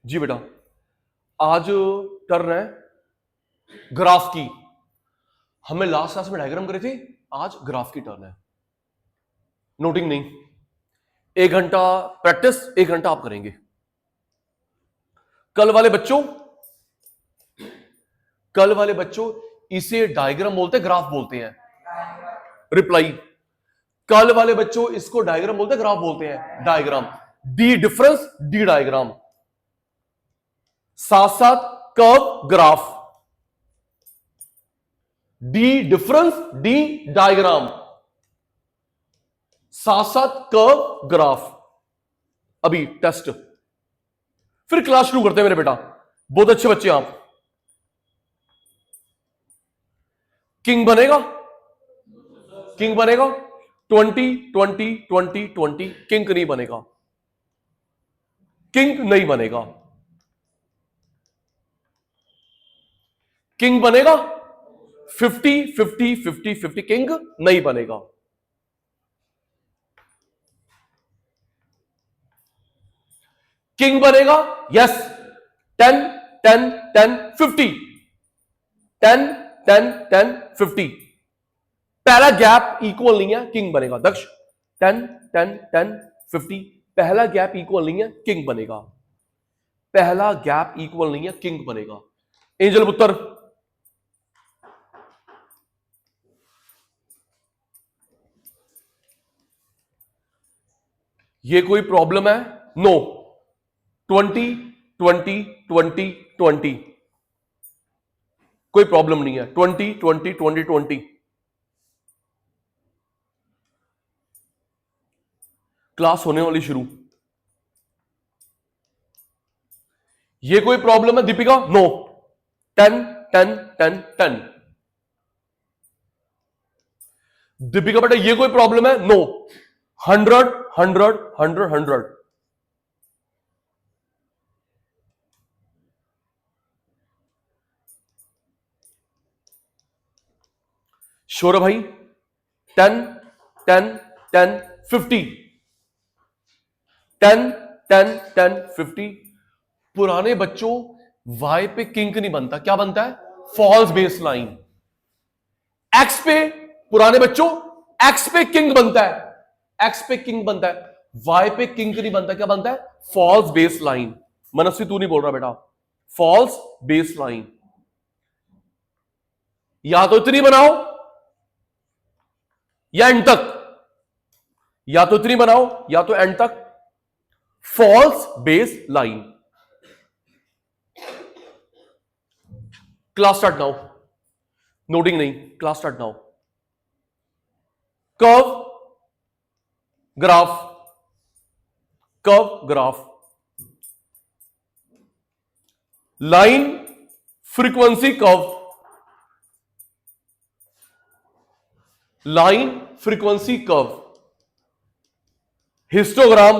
जी बेटा, आज टर्न है ग्राफ की। हमें लास्ट क्लास में डायग्राम करे थे, आज ग्राफ की टर्न है। नोटिंग नहीं, 1 घंटा प्रैक्टिस, 1 घंटा आप करेंगे। कल वाले बच्चों इसे डायग्राम बोलते हैं, ग्राफ बोलते हैं। रिप्लाई, कल वाले बच्चों इसको डायग्राम बोलते हैं, ग्राफ बोलते हैं। Diagram, D difference, D diagram, साथ साथ curve graph. D difference, D diagram, साथ साथ कर्व ग्राफ। अभी टेस्ट, फिर क्लास शुरू करते हैं मेरे बेटा। बहुत अच्छे बच्चे आप। किंग बनेगा, किंग बनेगा 20 20 20 20। किंग नहीं बनेगा, किंग नहीं बनेगा। किंग बनेगा 50 50 50 50। किंग नहीं बनेगा। किंग बनेगा यस 10 10 10 50। 10 10 10 50। पहला गैप इक्वल नहीं है, किंग बनेगा। दक्ष 10 10 10 50। पहला गैप इक्वल नहीं है, किंग बनेगा। पहला गैप इक्वल नहीं है, किंग बनेगा। एंजल पुत्र, ये कोई प्रॉब्लम है? नो। 20 20 20 20, कोई प्रॉब्लम नहीं है। 20 20 20 20। क्लास होने वाली शुरू। ये कोई प्रॉब्लम है दीपिका? नो। 10 10 10 10। दीपिका बेटा ये कोई प्रॉब्लम है? नो। 100 100 100 100। शोर भाई 10 10 10 50। 10 10 10 50। पुराने बच्चों वाई पे किंग नहीं बनता, क्या बनता है? False base line. एक्स पे, पुराने बच्चों एक्स पे किंग बनता है, एक्स पे किंग बनता है। वाई पे किंग नहीं बनता, क्या बनता है? False base line. मनस्वी तू नहीं बोल रहा बेटा, फॉल्स बेस लाइन। या तो इतनी बनाओ या एंड तक, या तो इतनी बनाओ या तो एंड तक। False base line. Class start now. Noting नहीं, class start now. Curve graph, curve graph, line frequency curve, line frequency curve, histogram.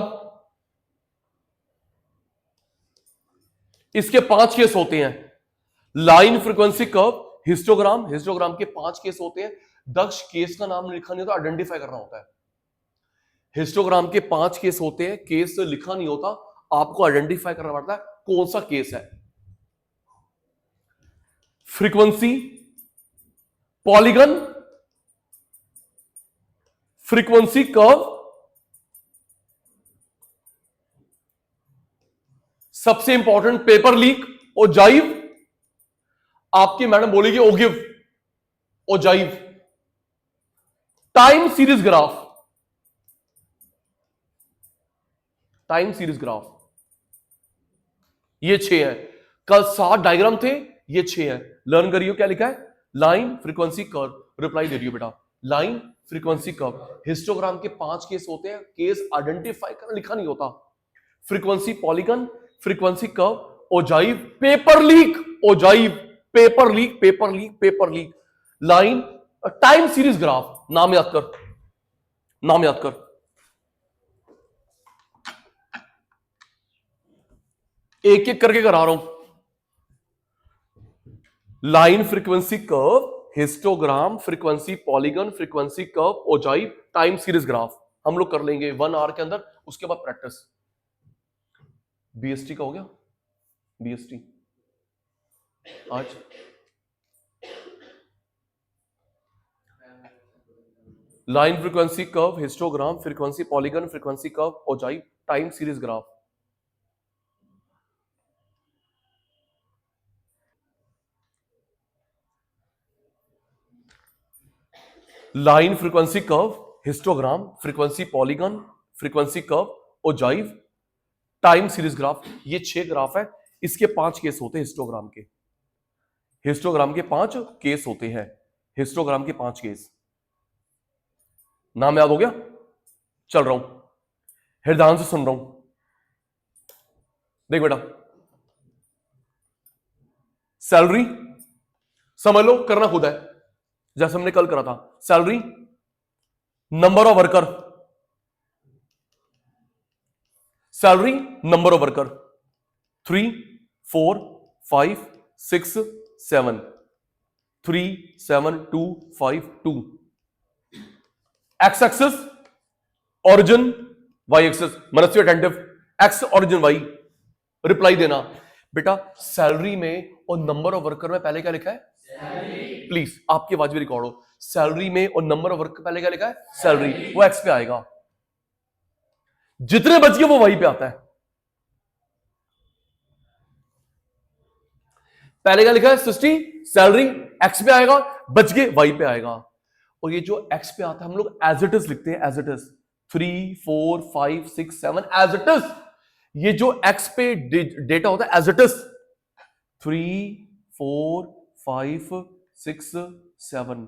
इसके 5 केस होते हैं। Line frequency curve, histogram. Histogram के 5 केस होते हैं। दक्ष केस का नाम लिखा नहीं होता, आइडेंटिफाई करना होता है। हिस्टोग्राम के 5 केस होते हैं, केस लिखा नहीं होता, आपको आइडेंटिफाई करना पड़ता है कौन सा केस है। फ्रीक्वेंसी, पॉलीगन, फ्रीक्वेंसी कर्व, सबसे इंपॉर्टेंट पेपर लीक, ओजाइव। आपकी मैडम बोलेगी ogive, ogive. Time series graph, time series graph. ये 6 है। कल 7 डायग्राम थे, ये 6 है। लर्न करियो क्या लिखा है। Line frequency curve. रिप्लाई दे रही हो बेटा, लाइन फ्रीक्वेंसी कर्व। हिस्टोग्राम के 5 केस होते हैं, केस आइडेंटिफाई करना लिखा नहीं होता। Frequency polygon, frequency curve, ogive, paper leak, ogive, paper leak, paper leak, paper leak, line, time series graph. नाम याद कर, नाम याद कर। एक एक करके करा रहा हूं। Line frequency curve, histogram, frequency polygon, frequency curve, ogive, time series graph. हम लोग कर लेंगे 1 आवर के अंदर, उसके बाद प्रैक्टिस। बीएसटी का हो गया। BST आज line frequency curve, histogram, frequency polygon, frequency curve, ogive, time series graph. Line frequency curve, histogram, frequency polygon, frequency curve, ogive, time series graph. ये 6 ग्राफ है, इसके 5 केस होते हैं हिस्टोग्राम के। हिस्टोग्राम के 5 केस होते हैं, हिस्टोग्राम के 5 केस। नाम याद हो गया? चल रहा हूं, हृदय से सुन रहा हूं। देख बेटा, सैलरी समझ लो, करना खुद है, जैसे हमने कल करा था। Salary, number of worker, salary number of worker 3 4 5 6 7 3 7 2 5 2। X axis origin, Y axis मनस्य attentive, X origin Y. Reply देना बेटा। सैलरी में और नंबर ऑफ वर्कर में पहले क्या लिखा है? प्लीज आपकी आवाज भी रिकॉर्ड हो। सैलरी में और नंबर ऑफ वर्कर पहले क्या लिखा है? सैलरी। वो एक्स पे आएगा, जितने बच गए वो वाई पे आता है। पहले क्या लिखा है? 60 सैलरी, एक्स पे आएगा, बच गए वाई पे आएगा। और ये जो एक्स पे आता है हम लोग एज इट इज लिखते हैं, as it is 3 4 5 6 7 as it is. ये जो एक्स पे डेटा होता है as it is 3 4 5 6 7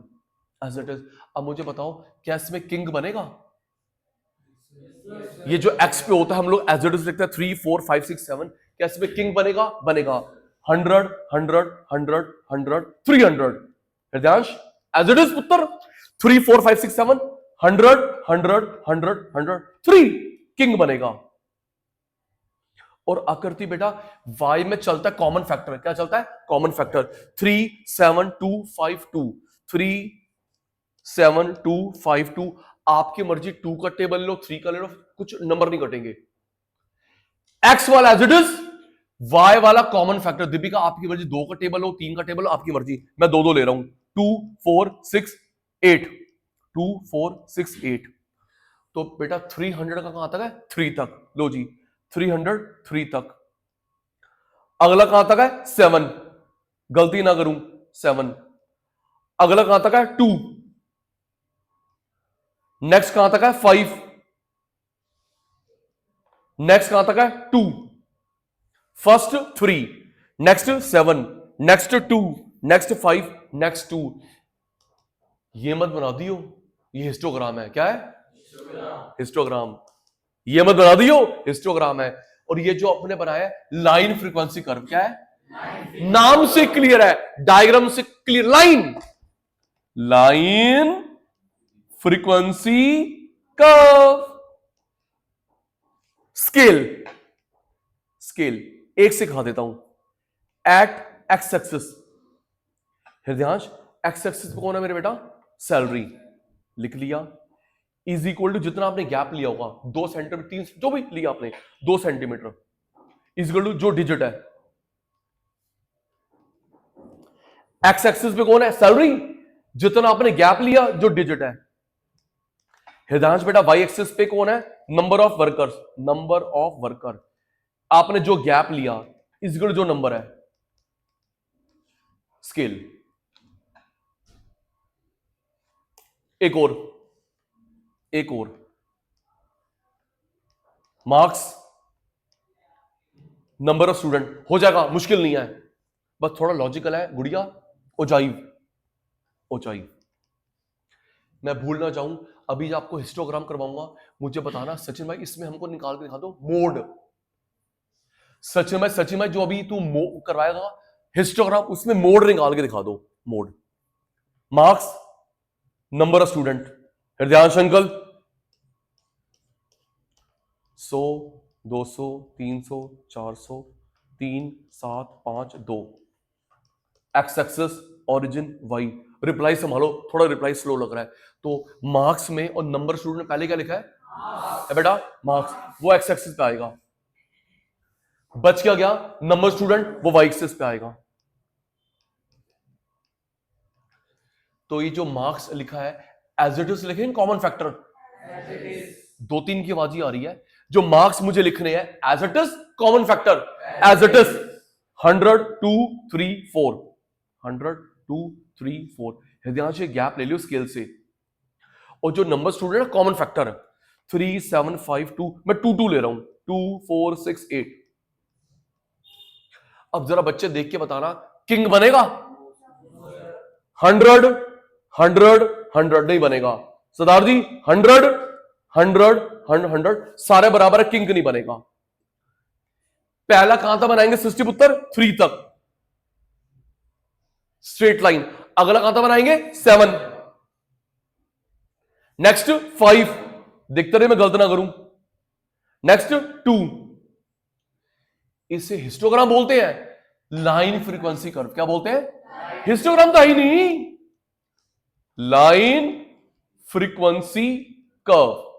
as it is. अब मुझे बताओ क्या इसमें किंग बनेगा? ये जो एक्स पे होता है हम लोग एज इट इज लिखते हैं 3 4 5 6 7। क्या इसमें किंग बनेगा? बनेगा। 100 100 100 100 300। हृदयांश एज इट इज पुत्र 3 4 5 6 7 100 100 100 100 3 किंग बनेगा। और आकृति बेटा y में चलता है कॉमन फैक्टर। क्या चलता है? Common factor 3 7 2 5 2 3 7 2 5 2। आपकी मर्जी 2 का टेबल लो, 3 का ले लो, कुछ नंबर नहीं कटेंगे। x वाला एज इट इज, y वाला कॉमन फैक्टर। दीपिका आपकी मर्जी 2 का टेबल हो, 3 का टेबल हो, आपकी मर्जी। मैं 2 ले रहा हूं। 2 4 6 8 2 4 6 8। तो बेटा 300 का कहां तक है? 3 तक। लो जी 300 3 तक। अगला कहां तक है? 7। गलती ना करूं 7। अगला कहां तक है? 2। नेक्स्ट कहां तक है? 5। नेक्स्ट कहां तक है? 2। First 3, next 7, next 2, next 5, next 2। ये मत बना दियो ये हिस्टोग्राम है। क्या है? हिस्टोग्राम। ये मत बना दियो हिस्टोग्राम है। और ये जो अपने बनाया है लाइन फ्रीक्वेंसी कर्व, क्या है? नाम से क्लियर है, डायग्राम से clear. Line, line frequency curve. Scale, scale एक से खा देता हूं। At x axis, Hridayansh x axis पे कौन है मेरे बेटा? सैलरी। लिख लिया। इज इक्वल टू जितना आपने गैप लिया होगा 2 सेंटीमीटर 3 जो भी लिया आपने 2 सेंटीमीटर इज इक्वल टू जो डिजिट है। एक्स एक्सिस पे कौन है? सैलरी। जितना आपने गैप लिया जो डिजिट है। हृदयांश बेटा वाई एक्सिस पे कौन है? Number of workers. Number of worker, आपने जो गैप लिया इज इक्वल टू जो नंबर है। स्केल। एक और, एक और मार्क्स, नंबर ऑफ स्टूडेंट। हो जाएगा, मुश्किल नहीं है, बस थोड़ा लॉजिकल है गुड़िया। Ogive, ogive. मैं भूल ना जाऊं, अभी जब आपको हिस्टोग्राम करवाऊंगा मुझे बताना सचिन भाई इसमें हमको निकाल के दिखा दो मोड। सचिन भाई जो अभी तू करवाएगा हिस्टोग्राम उसमें मोड निकाल के दिखा दो। Mode, marks, number of student. Hridayansh uncle 100 200 300 400 3 7 5 2। X axis origin Y. Reply संभालो, थोड़ा रिप्लाई स्लो लग रहा है। तो मार्क्स में और नंबर स्टूडेंट में पहले क्या लिखा है? बेटा मार्क्स, वो एक्स एक्सिस पे आएगा। बच क्या गया नंबर स्टूडेंट, वो वाई एक्सिस पे आएगा। तो ये जो मार्क्स लिखा है एज इट इज लिखे कॉमन फैक्टर, दो तीन की आवाज ही आ रही है। जो मार्क्स मुझे लिखने हैं as it is common factor, as it is 100 2 3 4, 100 2 3 4। Hridayansh gap ले लियो स्केल से, और जो नंबर स्टूडेंट है कॉमन फैक्टर है 3 7 5 2, मैं 2 2 ले रहा हूं, 2 4 6 8। अब जरा बच्चे देख के बताना किंग बनेगा? 100 100 100 नहीं बनेगा। सरदार जी 100 100 100 सारे बराबर है, किंग नहीं बनेगा। पहला कहां तक बनाएंगे सृष्टि पुत्र? 3 तक स्ट्रेट लाइन। अगला कहां तक बनाएंगे? 7। नेक्स्ट 5, देखते रहे मैं गलत ना करूं। नेक्स्ट 2, इसे हिस्टोग्राम बोलते हैं, लाइन फ्रीक्वेंसी कर्व। क्या बोलते हैं? हिस्टोग्राम तो ही नहीं, line frequency curve.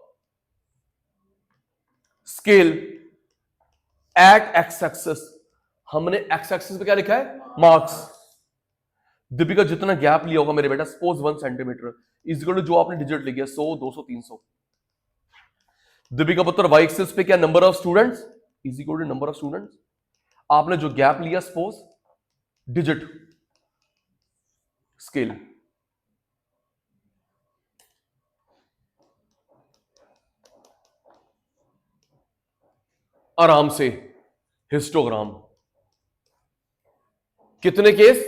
Scale eight x axis, हमने एक्स एक्सिस पे क्या लिखा है? मार्क्स। दीपिका जितना गैप लिया होगा मेरे बेटा, suppose 1 centimetre is equal to जो आपने डिजिट लिखी है 100 200 300। दीपिका पुत्र वाई एक्सिस पे क्या? Number of students is equal to number of students. आपने जो गैप लिया सपोज डिजिट, स्केल। आराम से हिस्टोग्राम। कितने केस?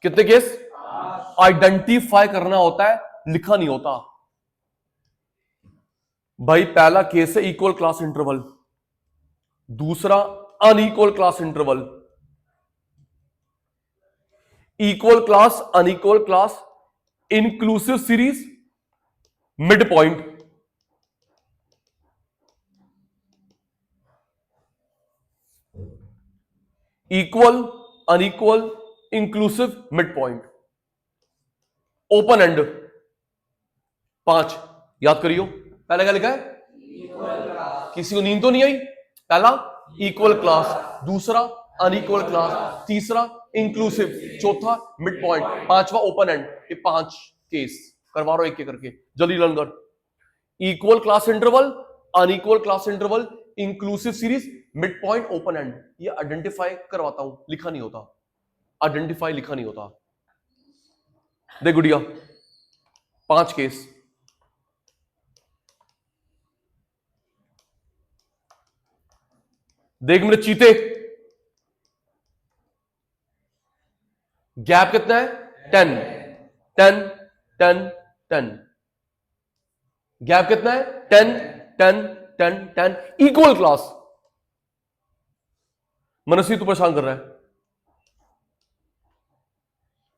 कितने केस? आइडेंटिफाई करना होता है, लिखा नहीं होता भाई। पहला केस है इक्वल क्लास इंटरवल, दूसरा unequal class interval, equal class unequal class, inclusive series, mid point. Equal unequal inclusive mid point, open and. 5 याद करियो। पहला क्या लिखा है? किसी को नींद तो नहीं आई? पहला इक्वल क्लास, दूसरा अनइक्वल क्लास, तीसरा इंक्लूसिव, चौथा मिड पॉइंट, पांचवा ओपन एंड। ये 5 केस करवा रहा हूं एक एक करके, जल्दी लर्न कर। Equal class interval, unequal class interval, inclusive series, mid point, open and. ये आइडेंटिफाई करवाता हूं, लिखा नहीं होता। आइडेंटिफाई लिखा नहीं होता। देख गुड़िया 5 केस। देख मेरे चीते, गैप कितना है? 10 10 10 10। गैप कितना है? 10 10 10 10। Equal class. मनसी तू परेशान कर रहा है।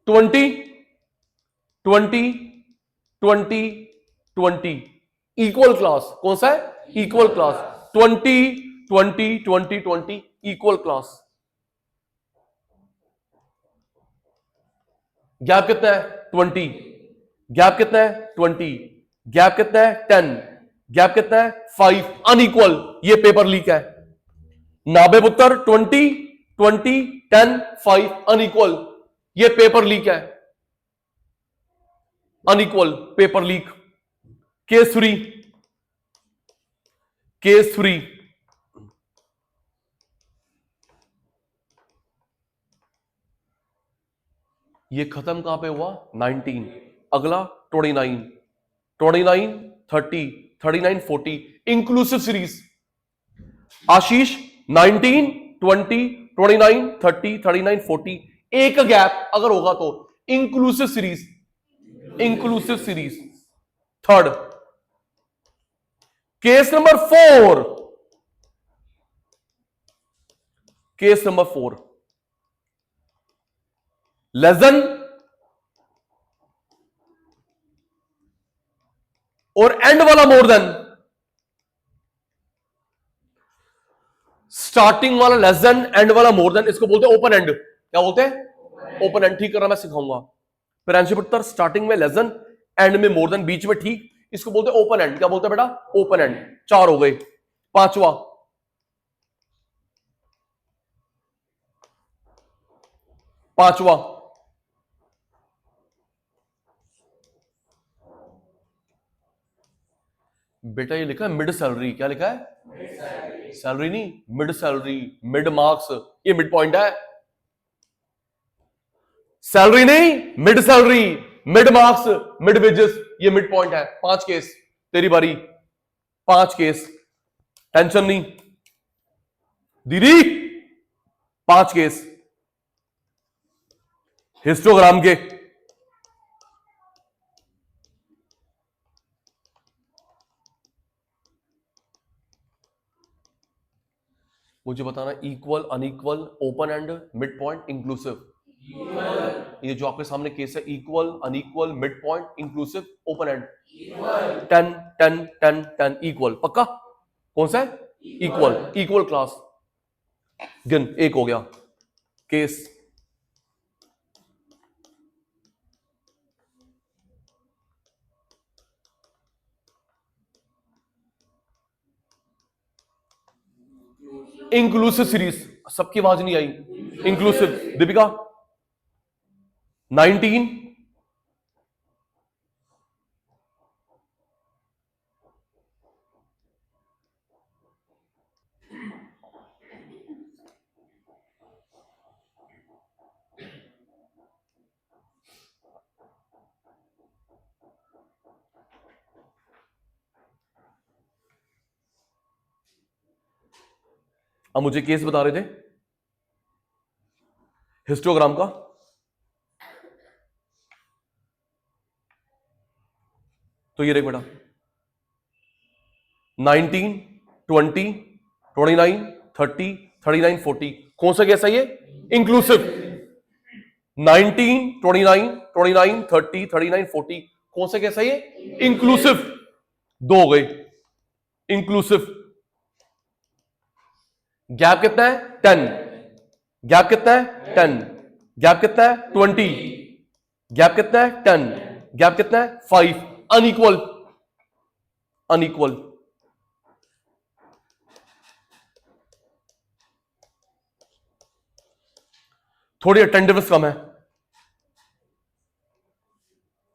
20 20 20 20 इक्वल क्लास। कौन सा है? Equal class. 20 20 20 20 equal class. Gap कितना है? 20। गैप कितना है? 20। गैप कितना है? 10। गैप कितना है? 5। अनइक्वल। ये पेपर लीक है। नाबे पुत्र 20 20 10 5 अनइक्वल। ये पेपर लीक है। Unequal paper leak. Case 3, case 3। ये खत्म कहां पे हुआ? 19। अगला 29 29 30 39 40 इंक्लूसिव सीरीज। आशीष 19 20 29 30 39 40 एक गैप अगर होगा तो inclusive series. Inclusive series. Third case number 4, case number 4 less than और एंड वाला मोर देन। स्टार्टिंग वाला लेस देन, एंड वाला मोर देन, इसको बोलते हैं ओपन एंड। क्या बोलते हैं? Open and. ठीक करना मैं सिखाऊंगा। प्रियांशु पुत्र स्टार्टिंग में लेस देन, एंड में मोर देन, बीच में ठीक, इसको बोलते हैं ओपन एंड। क्या बोलते हैं बेटा? Open and. 4 हो गए। 5वां पांचवा, बेटा ये लिखा है मिड सैलरी, क्या लिखा है? सैलरी नहीं, मिड सैलरी, मिड मार्क्स, ये मिड पॉइंट है। सैलरी नहीं, mid salary, mid marks, mid wages, ये मिड पॉइंट है। 5 केस, तेरी बारी। 5 केस, टेंशन नहीं दीदी। 5 केस हिस्टोग्राम के। मुझे बताना equal, unequal, open and, mid point, inclusive. ये जो आपके सामने केस है, equal, unequal, mid point, inclusive, open and. 10 10 10 10 equal, पक्का? कौन सा है? Equal, equal class. गिन, एक हो गया केस। इंक्लूसिव सीरीज, सबकी आवाज नहीं आई। इंक्लूसिव, दीपिका 19, अब मुझे केस बता रहे थे हिस्टोग्राम का। तो ये देख बेटा, 19, 20, 29, 30, 39, 40, कौन सा केस है ये? इंक्लूसिव। 19, 29, 29, 30, 39, 40, कौन सा केस है ये? इंक्लूसिव। 2 हो गए इंक्लूसिव। गैप कितना है? 10। गैप कितना है? 10। गैप कितना है? 20। गैप कितना है? 10। गैप कितना है? 5। Unequal, unequal. थोड़ी अटेंटिवनेस कम है।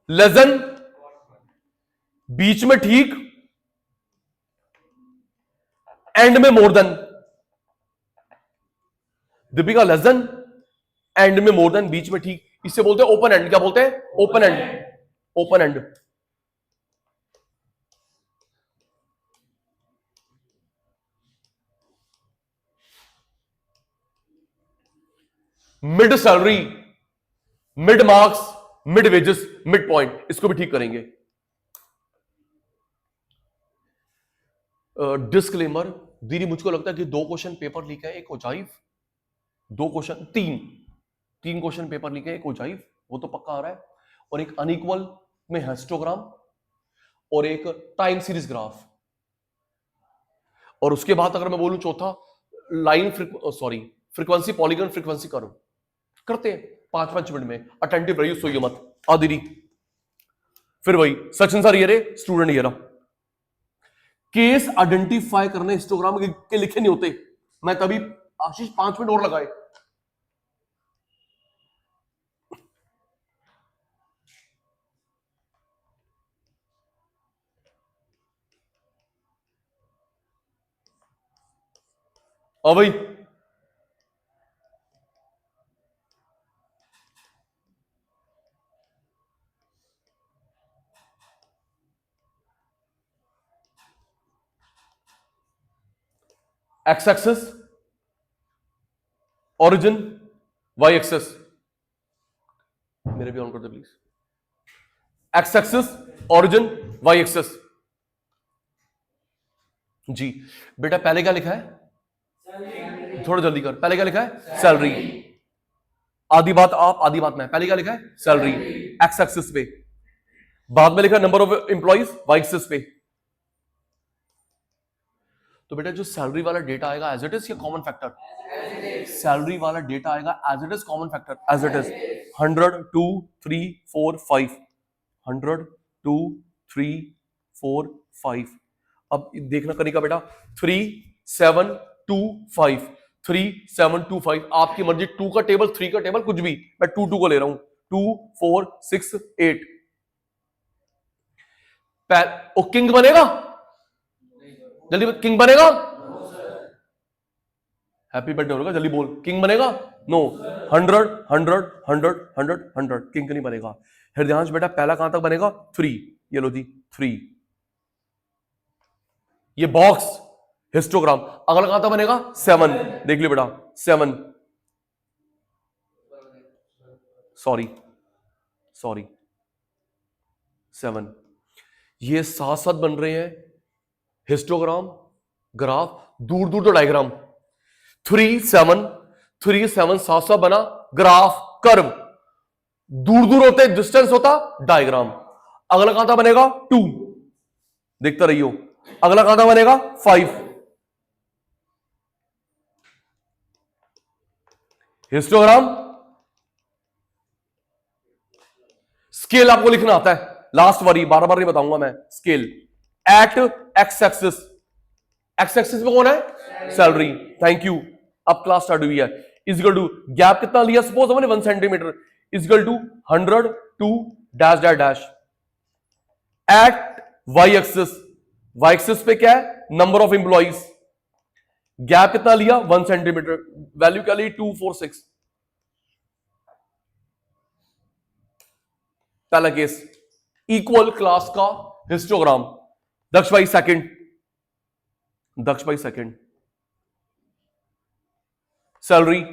लेसन, बीच में ठीक, एंड में more than. Deepika lesson, and में मोर देन, बीच में ठीक, इसे बोलते हैं ओपन एंड। क्या बोलते हैं? Open and, open and. Mid salary, mid marks, mid wages, mid point, इसको भी ठीक करेंगे। डिस्क्लेमर, दीदी मुझको लगता है कि 2 क्वेश्चन पेपर लीक है, एक ogive, 2 question, 3 question paper leak है, एक ओजाइव, वो तो पक्का आ रहा है, और एक अनइक्वल में हिस्टोग्राम, और एक टाइम सीरीज ग्राफ। और उसके बाद अगर मैं बोलूं चौथा, line sorry frequency polygon frequency curve करते हैं 5-5 मिनट में। अटेंटिव रहिए, सोइए मत। आदिरी फिर वही सचिन सर, ये रे स्टूडेंट, ये रहा। केस आइडेंटिफाई करने हिस्टोग्राम के लिखे नहीं होते। मैं तभी आशीष 5 मिनट और लगाए। भाई X axis origin, Y axis, मेरे भी ऑन कर दे please. X axis origin, Y axis. जी बेटा, पहले क्या लिखा है? थोड़ा जल्दी कर, पहले क्या लिखा है? सैलरी। आधी बात आप, आधी बात मैं। पहले क्या लिखा है? सैलरी, एक्स एक्सिस पे। बाद में लिखा number of employees, y axis पे। तो बेटा जो सैलरी वाला डेटा आएगा एज इट इज या कॉमन फैक्टर? सैलरी वाला डेटा आएगा as it is, common factor as it is. 100, 2, 3, 4, 5, 100, 2, 3, 4, 5। अब देखना करेगा बेटा, 3, 7, 2, 5, 3725, आपकी मर्जी, 2 का टेबल, 3 का टेबल, कुछ भी, मैं 2 2 को ले रहा हूं, 2 4 6 8। ओ किंग बनेगा, जल्दी किंग बनेगा, हैप्पी बर्थडे होगा, जल्दी बोल, किंग बनेगा, नो, 100 100 100 100 100, किंग नहीं बनेगा। हृदयांश बेटा पहला कहां तक बनेगा, 3, ये लो जी 3, ये बॉक्स हिस्टोग्राम, अगला कहां तक बनेगा, 7, देख लियो बेटा 7, सॉरी 7, ये साथ साथ बन रहे हैं हिस्टोग्राम, ग्राफ, दूर दूर तो डायग्राम, 3 7 3 7 साथ साथ बना ग्राफ, कर्व, दूर दूर होते डिस्टेंस होता डायग्राम। अगला कहां तक बनेगा, 2, देखता रहियो, अगला कहां तक बनेगा, 5, हिस्टोग्राम, स्केल आपको लिखना आता है, लास्ट वारी बार बार नहीं बताऊंगा मैं, scale eight x axis, x axis पे कौन है, सैलरी, थैंक यू, अब क्लास स्टार्ट हुई है, इजगल टू गैप कितना लिया, सपोज हमने 1 centimetre, is equal to 100 to dash dash dash, at y axis, y axis पे क्या है, नंबर ऑफ एम्प्लॉइज, गैप कितना लिया 1 सेंटीमीटर, वैल्यू क्या ली 246, पहला केस, इक्वल क्लास का हिस्टोग्राम, दक्ष भाई सेकंड, दक्ष भाई सेकंड, सैलरी,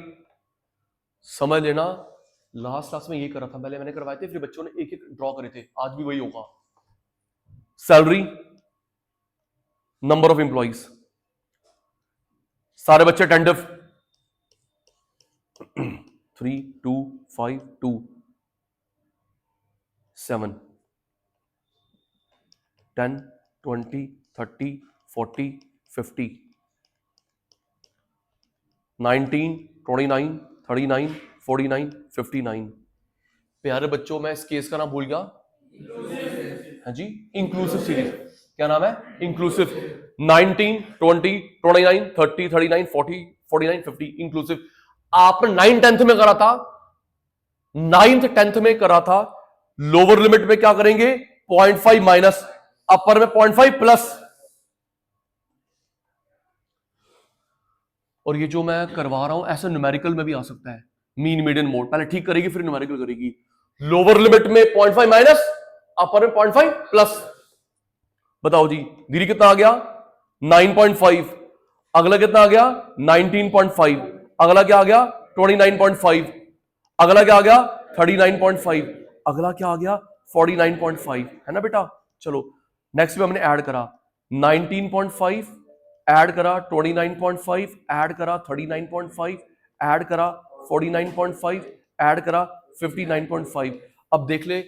समझ लेना, लास्ट क्लास में ये करा था, पहले मैंने करवाए थे, फिर बच्चों ने एक एक ड्रॉ करे थे, आज भी वही होगा, सैलरी, नंबर ऑफ एम्प्लॉइज, सारे बच्चे अटेंटिव, 3 2 5 2 7 10 20 30 40 50 19 29 39 49 59। प्यारे बच्चों, मैं इस केस का नाम भूल गया, हाँ जी, इंक्लूसिव सीरीज, क्या नाम है, इंक्लूसिव, 19 20 29 30 39 40 49 50, इंक्लूसिव। आपने 9th 10th में करा था, 9th 10th में करा था, लोअर लिमिट में क्या करेंगे, 0.5 माइनस, अपर में 0.5 प्लस, और ये जो मैं करवा रहा हूं ऐसा न्यूमेरिकल में भी आ सकता है, मीन मीडियन मोड, पहले ठीक करेगी फिर न्यूमेरिकल करेगी, लोअर लिमिट में 0.5 माइनस, अपर में 0.5 प्लस, बताओ जी दीदी कितना आ गया, 9.5, अगला कितना आ गया, 19.5, अगला क्या आ गया, 29.5, अगला क्या आ गया, 39.5, अगला क्या आ गया, 49.5, है ना बेटा। चलो नेक्स्ट में हमने ऐड करा 19.5, ऐड करा 29.5, ऐड करा 39.5, ऐड करा 49.5, ऐड करा 59.5। अब देख ले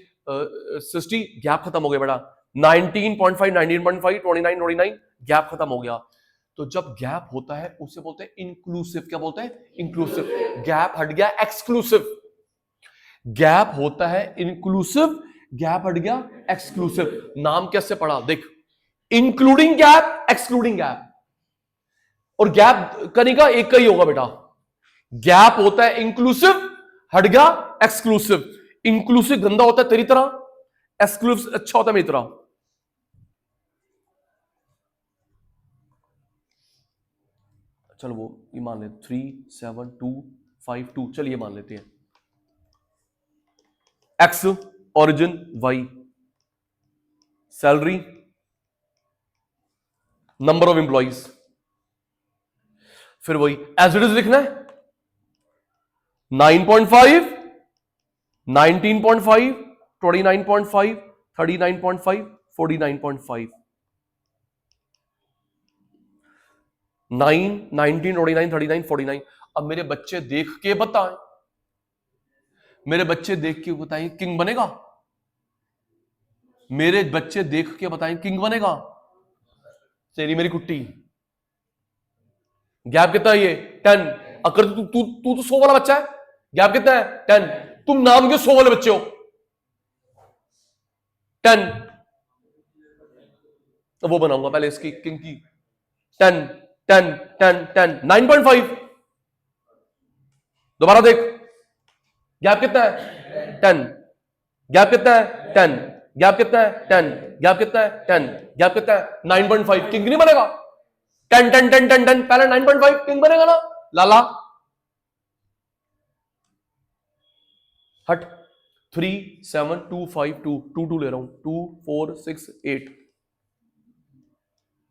60, गैप खत्म हो गया बेटा, 19.5 19.5 29 29, गैप खत्म हो गया। तो जब गैप होता है उसे बोलते हैं इंक्लूसिव, क्या बोलते हैं, इंक्लूसिव, गैप हट गया एक्सक्लूसिव, गैप होता है इंक्लूसिव, गैप हट गया एक्सक्लूसिव। नाम कैसे पढ़ा देख, इंक्लूडिंग गैप, एक्सक्लूडिंग गैप, और गैप करने का एक का ही होगा बेटा, गैप होता है इंक्लूसिव, हट गया एक्सक्लूसिव, इंक्लूसिव गंदा होता है तेरी तरह, एक्सक्लूसिव अच्छा होता है मेरी तरह। चलो वो ये मान लेते 3 7 2 5 2, चलिए मान लेते हैं, x origin, y salary, number of employees, फिर वही एज इट इज लिखना है, 9.5 19.5 29.5 39.5 49.5, 9 19 29 39 49। अब मेरे बच्चे देख के बताएं, मेरे बच्चे देख के बताएं किंग बनेगा, मेरे बच्चे देख के बताएं किंग बनेगा, तेरी मेरी कुट्टी, गैप कितना है ये 10, अगर तू तू तू तो 100 वाला बच्चा है, गैप कितना है 10, तुम नाम क्यों 100 वाले बच्चे हो, 10, तो वो बनाऊंगा पहले इसकी किंग की, 10 10 10 10 9.5, दोबारा देख, गैप कितना है 10, गैप कितना है 10, गैप कितना है 10, गैप कितना है 10, गैप कितना है 9.5, किंग नहीं बनेगा? 10 10 10 10 10 पहले 9.5 किंग बनेगा ना लाला। हट 3 7 2 5 2 2 2 ले रहा हूं, 2 4 6 8।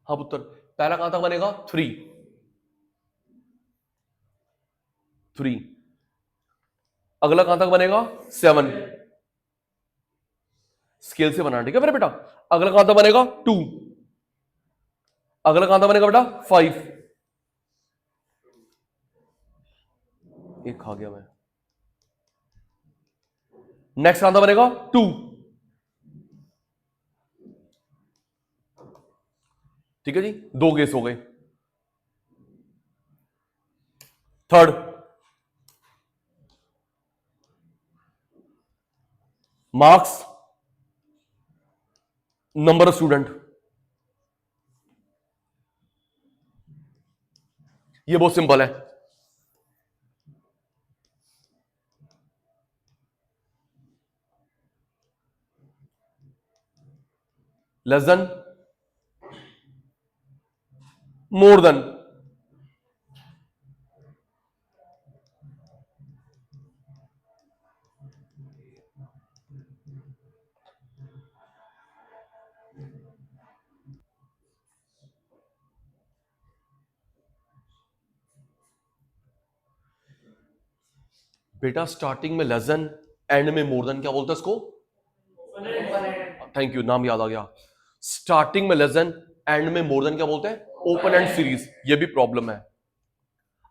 हाँ पुत्र, पहला कहां तक बनेगा 3 3, अगला कहां तक बनेगा 7, स्केल से बनाना, ठीक है मेरे बेटा। अगला कहां तक बनेगा 2, अगला कहां तक बनेगा बेटा 5, एक खा गया मैं। नेक्स्ट कहां तक बनेगा 2, ठीक है जी, 2 गेस हो गए। Third, marks, number of student, ये बहुत सिंपल है। लेस देन, मोर देन, बेटा स्टार्टिंग में लेस देन, एंड में मोर देन, क्या बोलते हैं इसको? थैंक यू, नाम याद आ गया। स्टार्टिंग में लेस देन, एंड में मोर देन, क्या बोलते हैं? Open and series. ये भी प्रॉब्लम है।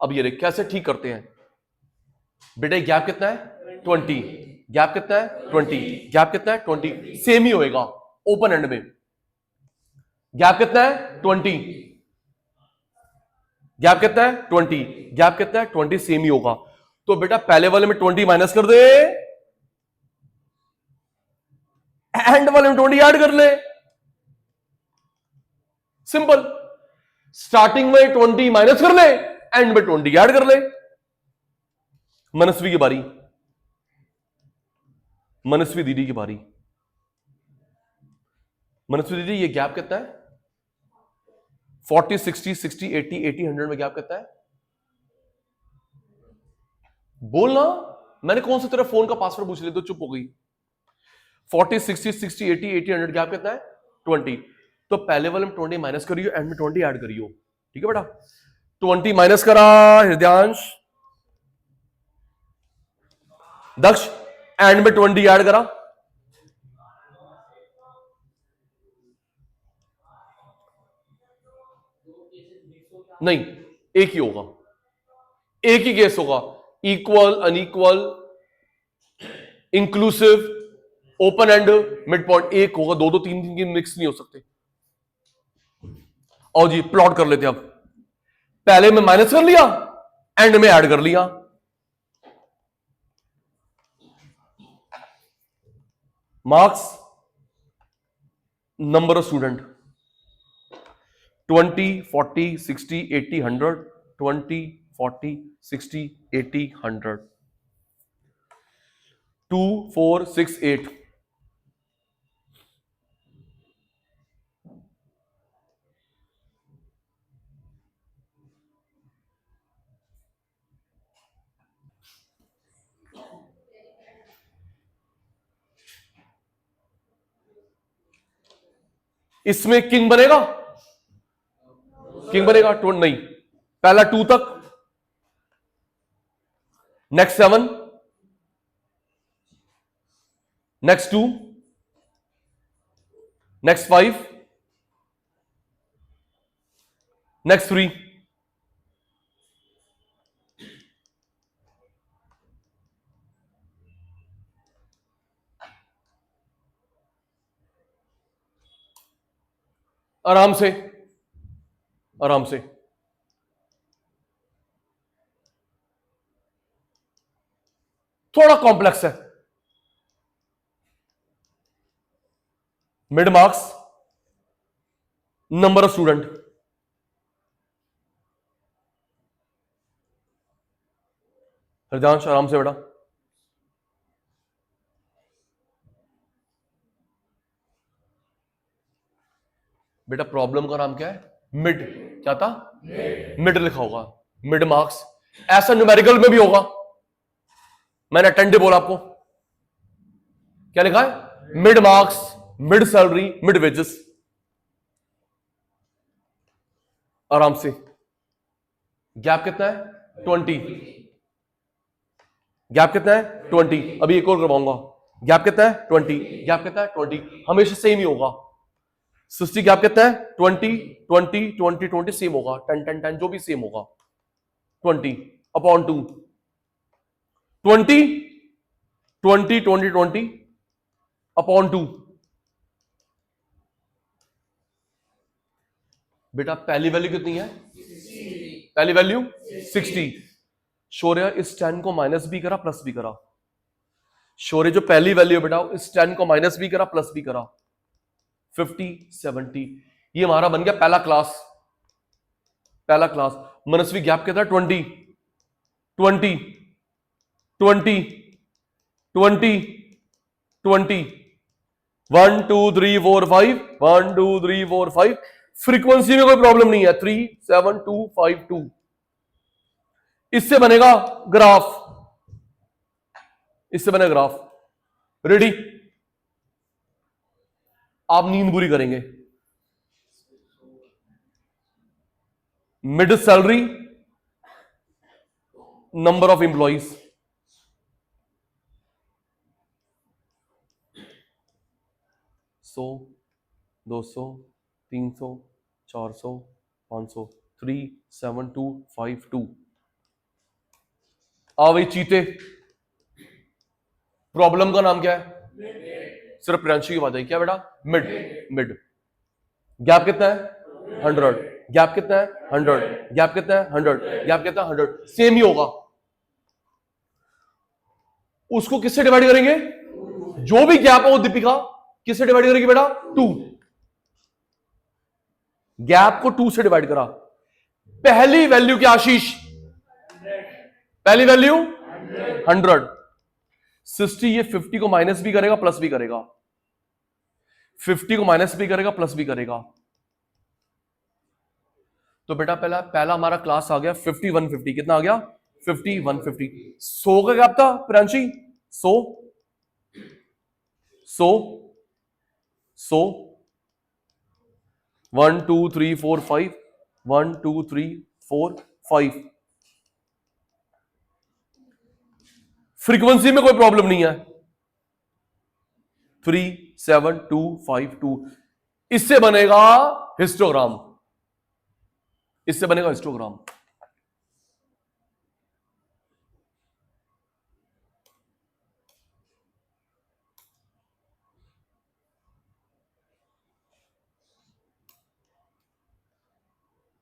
अब ये देख कैसे ठीक करते हैं। बेटा गैप कितना है 20, गैप कितना है 20, गैप कितना है 20, सेम ही होएगा ओपन एंड में। गैप कितना है 20, गैप कितना है 20, गैप कितना है 20, सेम ही होगा। तो बेटा पहले वाले में 20 माइनस कर दे, एंड वाले में 20 ऐड कर ले, सिंपल। स्टार्टिंग में 20 माइनस कर ले, एंड में 20 ऐड कर ले। मनस्वी की बारी, मनस्वी दीदी की बारी। मनस्वी दीदी ये गैप कितना है? 40 60 60 80 80 100 में गैप कितना है? बोलना। मैंने कौन सा तेरा फोन का पासवर्ड पूछ लिया तो चुप हो गई। 40 60 60 80 80 100 गैप कितना है 20। तो पहले वाले में 20 माइनस करियो, एंड में 20 ऐड करियो, ठीक है बेटा। 20 माइनस करा हृदयांश, दक्ष, एंड में 20 ऐड करा, नहीं एक ही होगा, एक ही केस होगा। Equal, unequal, inclusive, open and, mid point, एक होगा। दो दो तीन तीन की मिक्स नहीं हो सकते। और जी प्लॉट कर लेते हैं अब। पहले में माइनस कर लिया, एंड में ऐड कर लिया। Marks, number of student, 20 40 60 80 100, 20 40 60 80 100, 2 4 6 8। इसमें किंग बनेगा, किंग बनेगा नहीं, पहला 2 तक, नेक्स्ट 7, नेक्स्ट 2, नेक्स्ट 5, नेक्स्ट 3। आराम से, आराम से। थोड़ा कॉम्प्लेक्स है। Mid marks, number of student, Hridayansh आराम से बेटा। बेटा प्रॉब्लम का नाम क्या है? मिड। क्या था? मिड लिखा होगा, मिड मार्क्स। ऐसा न्यूमेरिकल में भी होगा, मैंने अटेंडिव बोला आपको। क्या लिखा है? Mid marks, mid salary, mid wages. आराम से। गैप कितना है? 20। गैप कितना है? 20। अभी एक और करवाऊंगा। गैप कितना है? 20। गैप कितना है? 20। हमेशा सेम ही होगा। सृष्टि गैप कितना है? 20 20 20 20 सेम होगा। 10 10 10 जो भी सेम होगा। 20 अपॉन 2, 20 20 20 20 अपॉन 2। बेटा पहली वैल्यू कितनी है? पहली वैल्यू 60। शौर्य इस 10 को माइनस भी करा प्लस भी करा। शौर्य जो पहली वैल्यू बेटा इस 10 को माइनस भी करा प्लस भी करा। 50 70। ये हमारा बन गया पहला क्लास। पहला क्लास। मनस्वी गैप कितना है? 20 20 20 20 20 1 2 3 4 5 1 2 3 4 5। फ्रीक्वेंसी में कोई प्रॉब्लम नहीं है। 3 7 2 5 2। इससे बनेगा ग्राफ। इससे बनेगा ग्राफ। रेडी? आप नींद पूरी करेंगे। Mid salary, number of employees. 100 200 300 400 500 3 7 2 5 2। आ वही चीते। प्रॉब्लम का नाम क्या है? सिर्फ प्रियांशु की बात है। क्या बेटा? मिड। मिड। गैप कितना है? 100। गैप कितना है? 100। गैप कितना है? 100। गैप कितना है? 100। सेम ही होगा। उसको किससे डिवाइड करेंगे? जो भी गैप है वो दीपिका किससे डिवाइड करेगी बेटा? 2। गैप को 2 से डिवाइड करा। पहली वैल्यू क्या आशीष? पहली वैल्यू 100। 60 ये 50 को माइनस भी करेगा प्लस भी करेगा। 50 को माइनस भी करेगा प्लस भी करेगा। तो बेटा पहला हमारा क्लास आ गया 50 150। कितना आ गया? 50 150। 100 का गैप था प्रियांशी। 100 100 100 1 2 3 4 5 1 2 3 4 5। फ्रीक्वेंसी में कोई प्रॉब्लम नहीं है। 3 7 2 5 2। इससे बनेगा हिस्टोग्राम। इससे बनेगा histogram.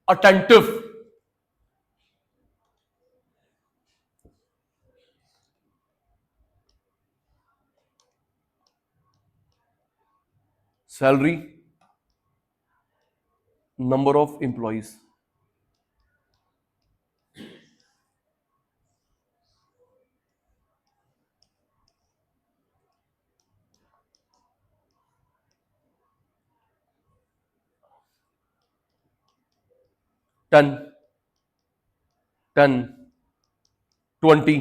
Attentive. Salary, number of employees. Ten 10 20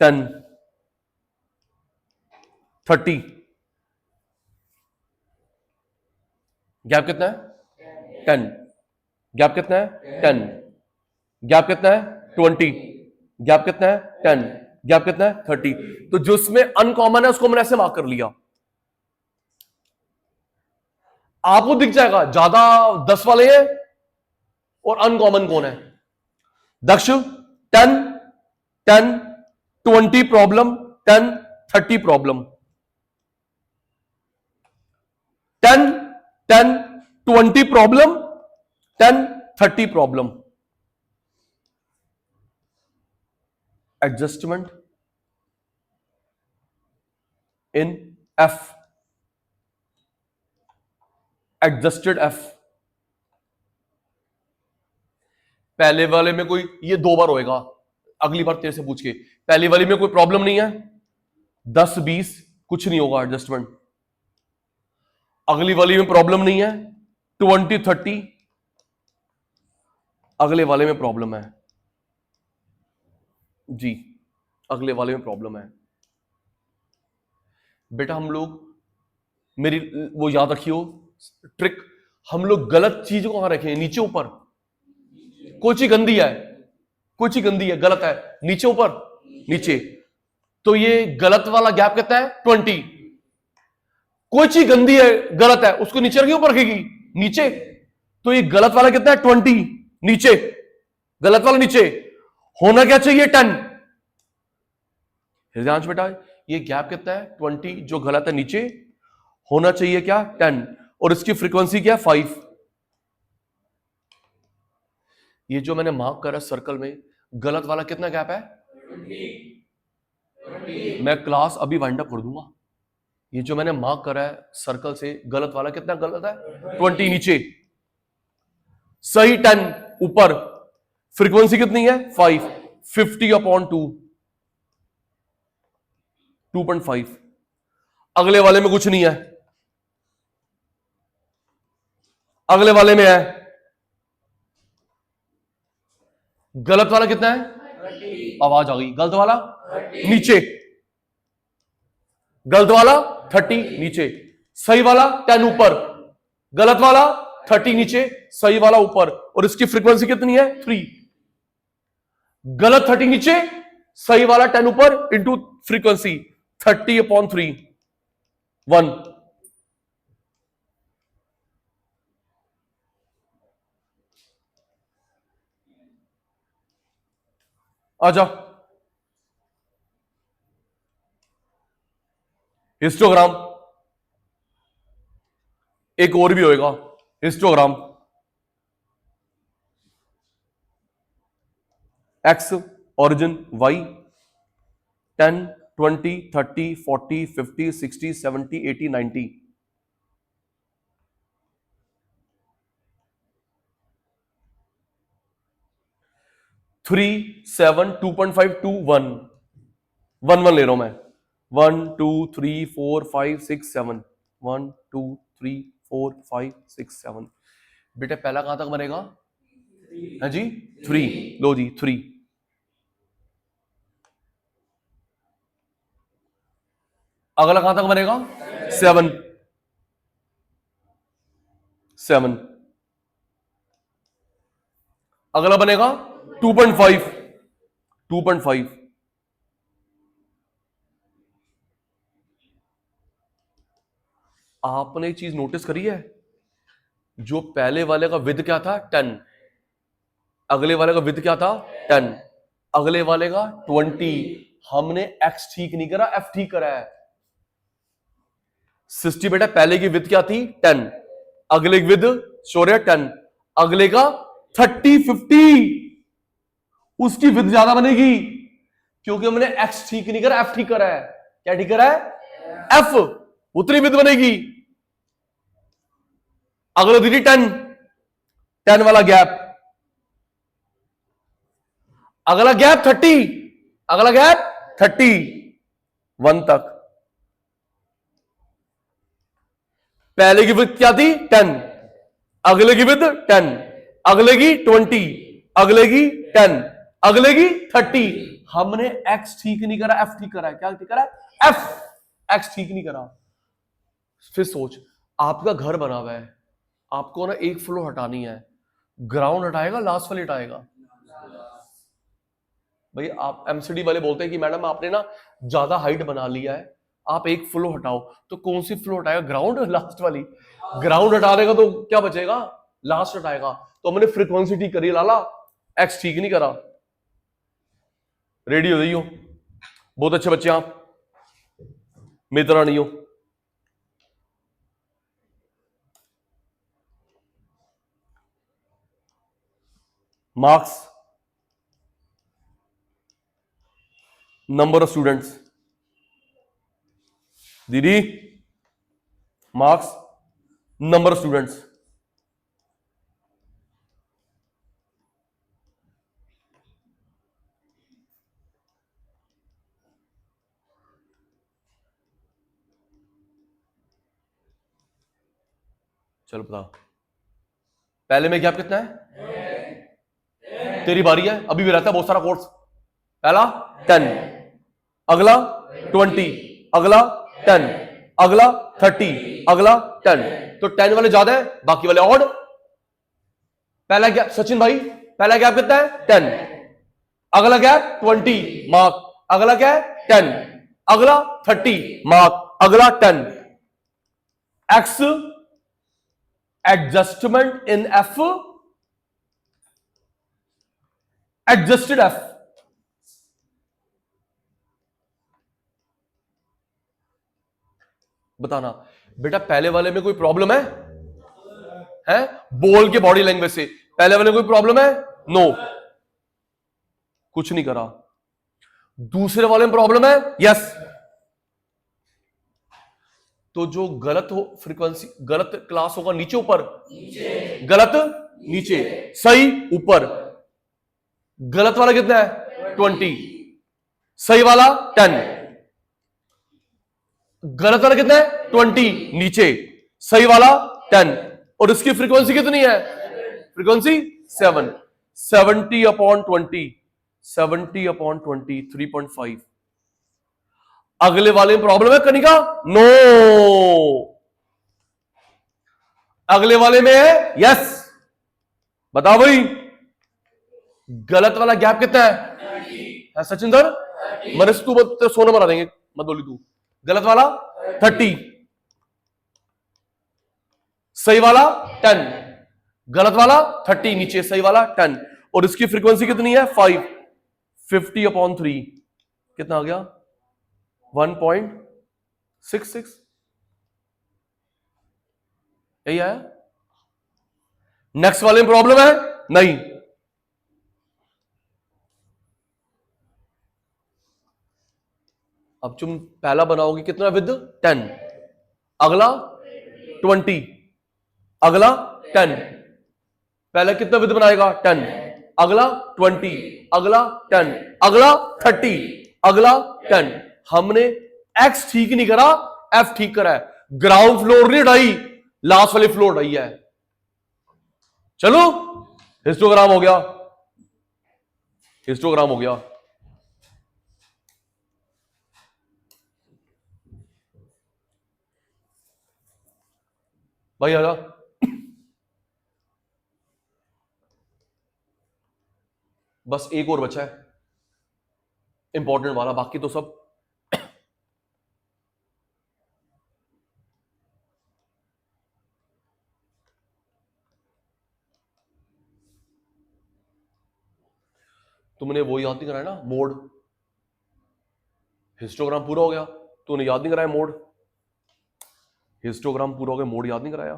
10 30। Gap कितना है? 10। गैप कितना है? 10। गैप कितना है? 20। गैप कितना है? 10। गैप कितना है? 30। तो जो इसमें अनकॉमन है उसको मैंने ऐसे मार्क कर लिया। आपको दिख जाएगा ज्यादा 10 वाले हैं और अनकॉमन कौन है। दक्ष 10 10 20 problem 10 30 problem. 10 10 20 problem 10 30 problem. Adjustment in F. Adjusted F. पहले वाले में कोई ये 2 बार होएगा। अगली बार तेरे से पूछ के, पहली वाली में कोई प्रॉब्लम नहीं है, 10-20 कुछ नहीं होगा एडजस्टमेंट। अगली वाली में प्रॉब्लम नहीं है, 20-30 अगले वाले में प्रॉब्लम है जी, अगले वाले में प्रॉब्लम है बेटा। हम लोग, मेरी वो याद रखियो ट्रिक, हम लोग गलत चीज को कहां रखें, नीचे ऊपर। कोई चीज गंदी है, कोई चीज गंदी है, गलत है, नीचे ऊपर, नीचे। तो ये गलत वाला गैप कितना है, 20। कोई चीज गंदी है, गलत है, उसको नीचे रखिए ऊपर रखेगी, नीचे। तो ये गलत वाला कितना है, 20 नीचे, गलत वाला नीचे। होना क्या चाहिए, 10। हृदयांश बेटा ये गैप कितना है, 20, जो गलत है नीचे, होना चाहिए क्या, 10, और इसकी फ्रीक्वेंसी क्या है, 5। ये जो मैंने मार्क करा सर्कल में, गलत वाला कितना गैप है, 20। मैं क्लास अभी वाइंड अप कर दूंगा। ये जो मैंने मार्क करा है सर्कल से, गलत वाला कितना गलत है, 20 नीचे, सही 10 ऊपर, फ्रीक्वेंसी कितनी है, 5, 50/2, 2.5। अगले वाले में कुछ नहीं है, अगले वाले में है, गलत वाला कितना है, 30। आवाज आ गई, गलत वाला 30 नीचे, गलत वाला 30 नीचे, सही वाला 10 ऊपर, गलत वाला 30 नीचे, सही वाला ऊपर, और इसकी फ्रीक्वेंसी कितनी है, 3। गलत 30 नीचे, सही वाला 10 ऊपर, इंटू फ्रीक्वेंसी 30/3, 1। आजा, हिस्टोग्राम एक और भी होएगा, हिस्टोग्राम एक्स ओरिजिन, वाई 10, 20, 30, 40, 50, 60, 70, 80, 90। 3, 7, 2.5, 2, 1, 1 1 ले रहा हूं मैं, 1 2 3 4 5 6 7, 1 2 3 4 5 6 7। बेटा पहला कहां तक बनेगा, है जी, 3, लो जी 3। अगला कहां तक बनेगा, 7, 7। अगला बनेगा 2.5, 2.5। आपने एक चीज नोटिस करी है, जो पहले वाले का विद क्या था, 10, अगले वाले का विद क्या था, 10, अगले वाले का 20। हमने एक्स ठीक नहीं करा, एफ ठीक करा है। 60 बेटा पहले की विद क्या थी, 10, अगले की विद शोर है 10, अगले का 30, 50, उसकी विद ज्यादा बनेगी, क्योंकि हमने एक्स ठीक नहीं करा, एफ ठीक करा है। क्या ठीक करा है, एफ, उतनी विद बनेगी। अगले दीदी 10, 10 वाला गैप, अगला गैप 30, अगला गैप 30, 1 तक। पहले की विद क्या थी, 10, अगले की विद 10, अगले की 20, अगले की 10, अगले की 30। हमने एक्स ठीक नहीं करा, एफ ठीक करा है। क्या ठीक करा है, एफ, एक्स ठीक नहीं करा। फिर सोच, आपका घर बना हुआ है, आपको ना एक फ्लोर हटानी है, ग्राउंड हटाएगा, लास्ट वाले हटाएगा। भाई आप एमसीडी वाले बोलते हैं कि मैडम आपने ना ज्यादा हाइट बना लिया है, आप एक फ्लोर हटाओ। तो कौन सी फ्लोर हटाएगा, ग्राउंड, लास्ट वाली। ग्राउंड हटा देगा तो क्या बचेगा, लास्ट हटाएगा। तो हमने फ्रीक्वेंसी ठीक करी लाला, एक्स ठीक नहीं करा। रेडी हो जाइयो, बहुत अच्छे बच्चे आप, मेरी तरह नहीं हो। मार्क्स, नंबर ऑफ स्टूडेंट्स, दीदी मार्क्स, नंबर ऑफ स्टूडेंट्स। चलो बता, पहले में गैप कितना है? तेरी बारी है, अभी भी रहता है बहुत सारा कोर्स। पहला 10, अगला 20, अगला 10, अगला 30, अगला 10। तो 10 वाले ज्यादा है, बाकी वाले ऑड। पहला गैप सचिन भाई, पहला गैप कितना है? 10, अगला गैप 20 मार्क, अगला क्या है? 10, अगला 30 मार्क, अगला 10। X adjustment in F, adjusted F. बताना बेटा, पहले वाले में कोई प्रॉब्लम है? बोल के बॉडी लैंग्वेज से, पहले वाले में कोई प्रॉब्लम है? नो, कुछ नहीं करा। दूसरे वाले में प्रॉब्लम है? यस। तो जो गलत हो फ्रीक्वेंसी, गलत क्लास होगा नीचे ऊपर, गलत नीचे, सही ऊपर। गलत वाला कितना है? 20, सही वाला 10। गलत वाला कितना है? 20 नीचे, सही वाला 10। और इसकी फ्रीक्वेंसी कितनी है? फ्रीक्वेंसी 7। 70/20, 70/20, 3.5। अगले वाले में प्रॉब्लम है कनिका? नो। अगले वाले में है? यस। बताओ भाई, गलत वाला गैप कितना है सचिंदर? मनीष तू सोना बना देंगे, मत बोली तू। गलत वाला 30, सही वाला 10, गलत वाला 30 नीचे, सही वाला 10। और इसकी फ्रीक्वेंसी कितनी है? 5। 50/3 कितना आ गया? 1.66। यही आया। नेक्स्ट वाले में प्रॉब्लम है? नहीं। अब तुम पहला बनाओगे कितना विद 10, अगला 20, अगला 10। पहला कितना विद बनाएगा? 10, अगला 20, अगला 10, अगला 30, अगला 10। हमने एक्स ठीक नहीं करा, एफ ठीक करा है। ग्राउंड फ्लोर नहीं उठाई, लास्ट वाली फ्लोर उठाई है। चलो हिस्टोग्राम हो गया, हिस्टोग्राम हो गया। भाई आजा, बस एक और बचा है इंपॉर्टेंट वाला, बाकी तो सब तुमने वो याद नहीं कराया ना, मोड। हिस्टोग्राम पूरा हो गया, तूने याद नहीं कराया मोड। हिस्टोग्राम पूरा हो गया, मोड याद नहीं कराया।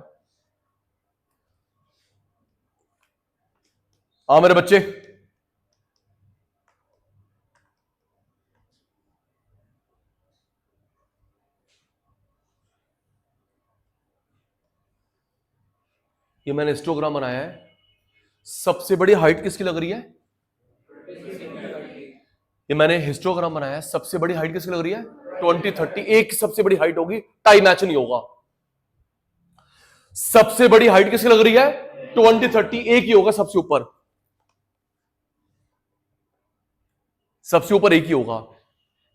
हाँ मेरे बच्चे, ये मैंने हिस्टोग्राम बनाया है। सबसे बड़ी हाइट किसकी लग रही है? ये मैंने हिस्टोग्राम बनाया है, सबसे बड़ी हाइट किसकी लग रही है? 20, 30। एक सबसे बड़ी हाइट होगी, टाई मैच नहीं होगा। सबसे बड़ी हाइट किसकी लग रही है? 20, 30। एक ही होगा सबसे ऊपर, सबसे ऊपर एक ही होगा।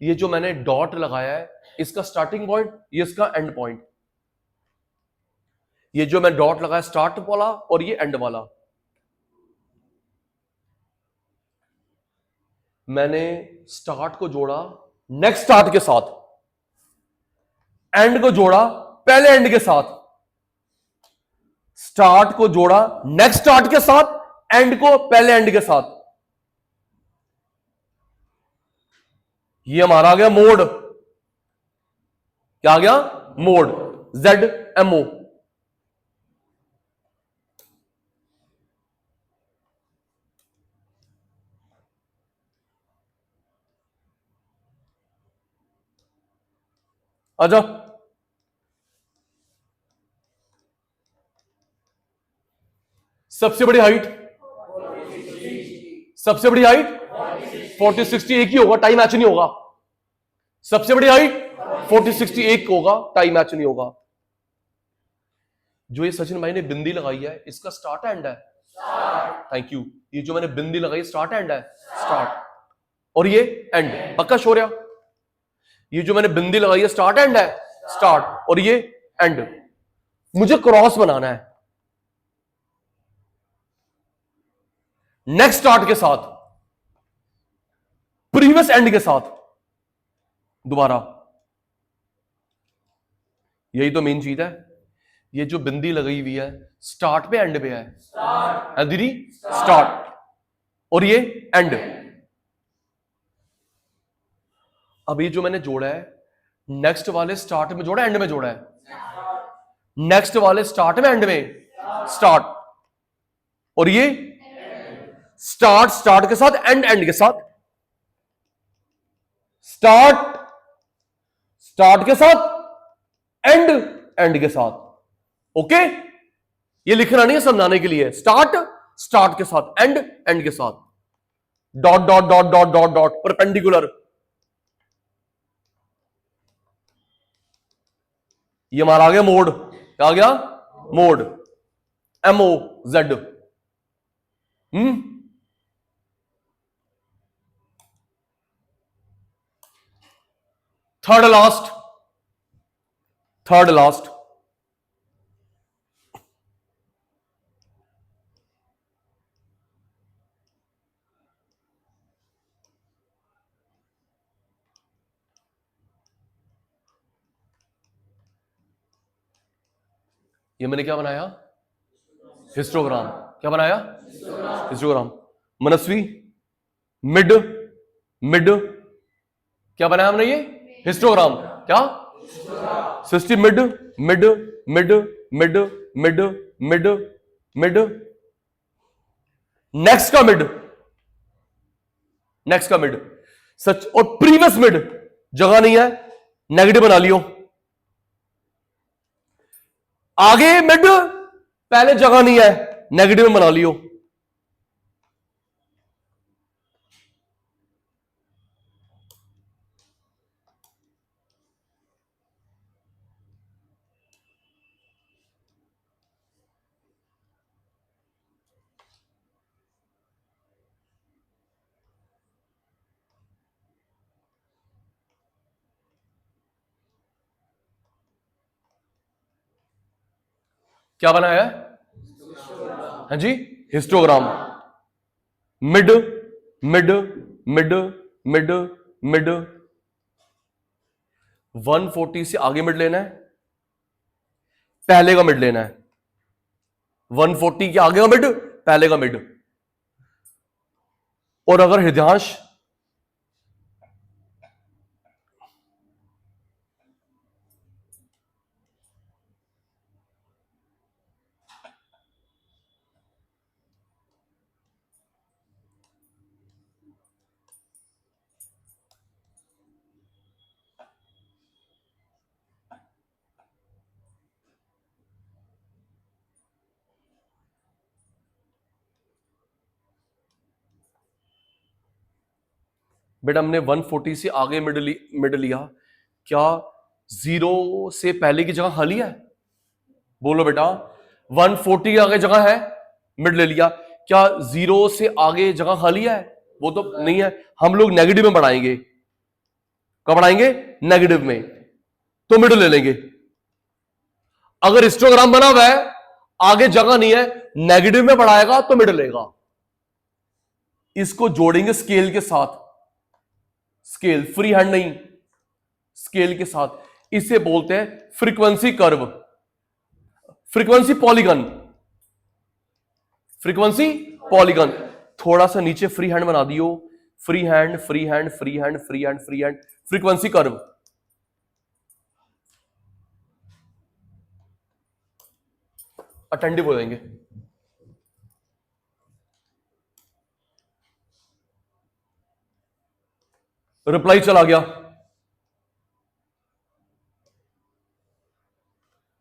ये जो मैंने डॉट लगाया है, इसका स्टार्टिंग पॉइंट, ये इसका एंड पॉइंट। ये जो मैं डॉट लगाया स्टार्ट वाला और ये एंड वाला, मैंने स्टार्ट को जोड़ा नेक्स्ट स्टार्ट के साथ, एंड को जोड़ा पहले एंड के साथ। स्टार्ट को जोड़ा नेक्स्ट स्टार्ट के साथ, एंड को पहले एंड के साथ। ये हमारा आ गया मोड। क्या आ गया? Mode, ZMO। आजा, सबसे बड़ी हाइट, सबसे बड़ी हाइट 40, 60। एक ही होगा, टाई मैच नहीं होगा। सबसे बड़ी हाइट 40, 60 एक होगा, टाई मैच नहीं होगा। जो ये सचिन भाई ने बिंदी लगाई है, इसका स्टार्ट एंड है? Thank you. ये जो मैंने बिंदी लगाई स्टार्ट एंड है? स्टार्ट। और ये एंड, पक्का शौर्या? ये जो मैंने बिंदी लगाई है स्टार्ट एंड है? स्टार्ट। और ये एंड। मुझे क्रॉस बनाना है नेक्स्ट स्टार्ट के साथ, प्रीवियस एंड के साथ दोबारा। यही तो मेन चीज है। ये जो बिंदी लगाई हुई है स्टार्ट पे एंड पे है दीदी? स्टार्ट। और ये एंड। अब ये जो मैंने जोड़ा है, नेक्स्ट वाले स्टार्ट में जोड़ा, एंड में जोड़ा है? नेक्स्ट वाले स्टार्ट में, एंड में? स्टार्ट। और ये स्टार्ट स्टार्ट के साथ, एंड एंड के साथ। स्टार्ट स्टार्ट के साथ, एंड एंड के साथ। ओके? ये लिखना नहीं है, समझाने के लिए। स्टार्ट स्टार्ट के साथ, एंड एंड के साथ। Dot dot dot dot dot dot, perpendicular. ये हमारा आ गया मोड। क्या आ गया? Mode. MOZ। Third last, third last. ये मैंने क्या बनाया? हिस्टोग्राम। क्या बनाया? हिस्टोग्राम। मनस्वी, मिड मिड, क्या बनाया हमने? ये हिस्टोग्राम। क्या? System mid mid mid mid mid mid mid, next का मिड, नेक्स्ट का मिड सच। और प्रीवियस मिड जगह नहीं है, नेगेटिव बना लियो। आगे मिड, पहले जगह नहीं है, नेगेटिव में बना लियो। क्या बनाया है? हाँ जी, histogram. Mid mid mid mid mid, 140 से आगे मिड लेना है, पहले का मिड लेना है। 140 के आगे का मिड, पहले का मिड। और अगर हृदयांश बेटा हमने 140 से आगे मिड लिया, क्या 0 से पहले की जगह खाली है? बोलो बेटा। 140 के आगे जगह है, मिड ले लिया, क्या 0 से आगे जगह खाली है? वो तो नहीं है। हम लोग नेगेटिव में बढ़ाएंगे। कब बढ़ाएंगे? नेगेटिव में। तो मिड ले लेंगे। अगर हिस्टोग्राम बना हुआ है, आगे जगह नहीं है, नेगेटिव में बढ़ाएगा तो मिड लेगा। इसको जोड़ेंगे स्केल के साथ। स्केल, फ्री हैंड नहीं, स्केल के साथ। इसे बोलते हैं frequency curve, frequency polygon, frequency polygon. थोड़ा सा नीचे फ्री हैंड बना दियो। Free hand free hand free hand free hand free hand, frequency curve. Attentive हो जाएंगे। रिप्लाई चला गया,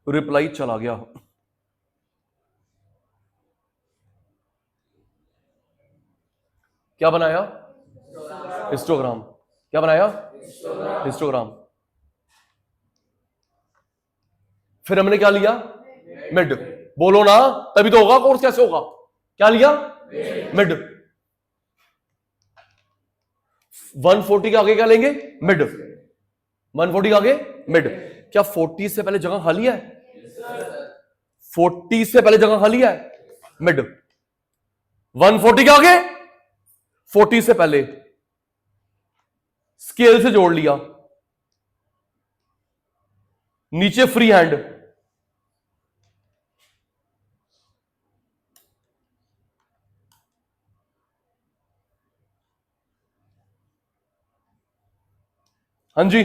रिप्लाई चला गया। क्या बनाया? हिस्टोग्राम। क्या बनाया? हिस्टोग्राम। फिर हमने क्या लिया? मिड। बोलो ना, तभी तो होगा कोर्स। कैसे होगा? क्या लिया? मिड। 140 के आगे क्या लेंगे? मिड। 140 के आगे मिड। क्या 40 से पहले जगह खाली है? 40 से पहले जगह खाली है? मिड। 140 के आगे 40 से पहले स्केल से जोड़ लिया, नीचे फ्री हैंड। हाँ जी,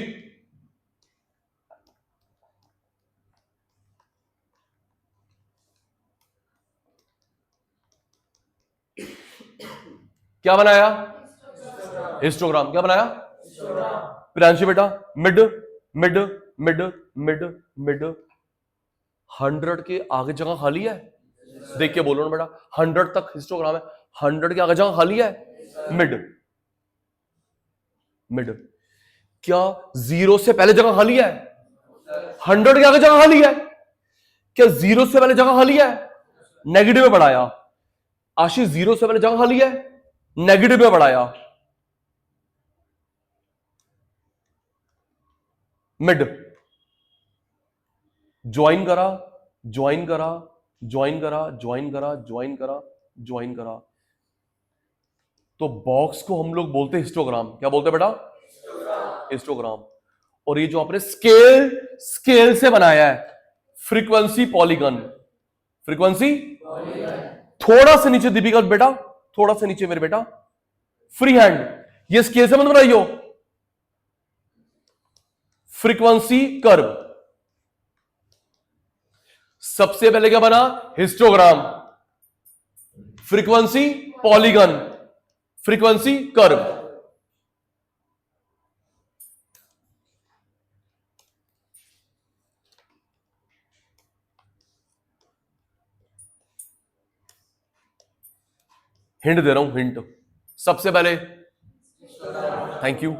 क्या बनाया? हिस्टोग्राम। क्या बनाया? प्रियांशी बेटा, mid mid mid mid mid. 100 के आगे जगह खाली है? देख के बोलो ना बेटा, 100 तक हिस्टोग्राम है, 100 के आगे जगह खाली है? मिड। मिड। क्या 0 से पहले जगह खाली है? 100 के आगे जगह खाली है? क्या 0 से पहले जगह खाली है? नेगेटिव में बढ़ाया। आशीष, 0 से पहले जगह खाली है? नेगेटिव में बढ़ाया। मिड। ज्वाइन करा, ज्वाइन करा, ज्वाइन करा, ज्वाइन करा, ज्वाइन करा, ज्वाइन करा, तो बॉक्स को हम लोग बोलते हैं हिस्टोग्राम। क्या बोलते हैं बेटा? हिस्टोग्राम। और ये जो आपने स्केल से बनाया है, फ्रीक्वेंसी पॉलीगन। फ्रीक्वेंसी थोड़ा से नीचे दीपिका बेटा, थोड़ा से नीचे मेरे बेटा, फ्री हैंड। ये स्केल से मत बनाइयो, फ्रीक्वेंसी कर्व। सबसे पहले क्या बना? Histogram, frequency polygon, frequency curve. Hint दे रहा हूं, हिंट। सबसे पहले, थैंक यू,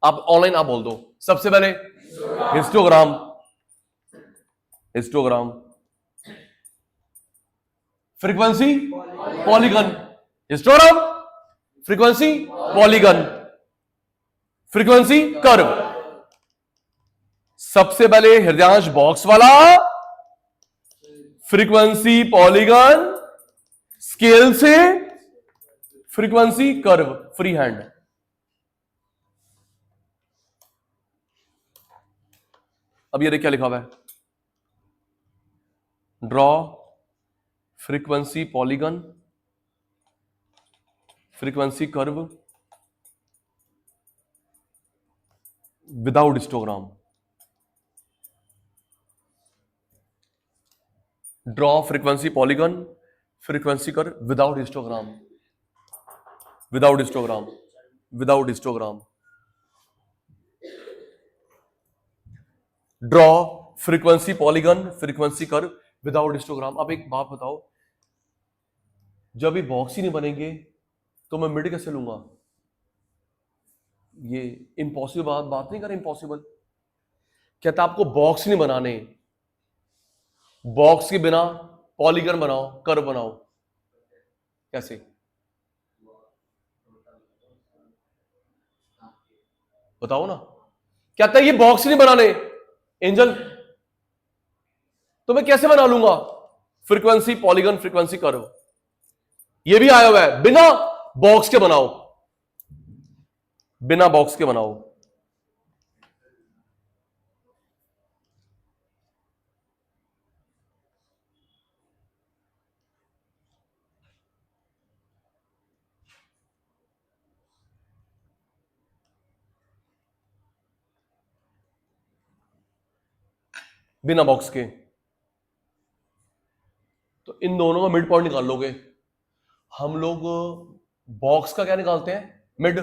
आप ऑनलाइन आप बोल दो। सबसे पहले histogram, histogram, frequency polygon, histogram, frequency polygon, frequency curve. सबसे पहले हृदयांश बॉक्स वाला, फ्रीक्वेंसी पॉलीगन, स्केल से फ्रीक्वेंसी कर्व, फ्री हैंड। अब ये देख क्या लिखा हुआ है, draw frequency polygon, frequency curve without histogram. Draw frequency polygon, frequency curve without histogram, without histogram, without histogram. Draw frequency polygon, frequency curve without histogram. अब एक बात बताओ, जब ये बॉक्स ही नहीं बनेंगे तो मैं मिड कैसे लूंगा? ये इम्पॉसिबल बात नहीं कर, इम्पॉसिबल। कहता आपको बॉक्स नहीं बनाने, बॉक्स के बिना पॉलीगन बनाओ, कर्व बनाओ। कैसे? बताओ ना। कहता है ये बॉक्स नहीं बनाने एंजल, तो मैं कैसे बना लूंगा फ्रीक्वेंसी पॉलीगन, फ्रीक्वेंसी कर्व? ये भी आया हुआ है, बिना बॉक्स के बनाओ, बिना बॉक्स के बनाओ। बिना बॉक्स के, तो इन दोनों का मिड पॉइंट निकाल लोगे। हम लोग बॉक्स का क्या निकालते हैं? मिड।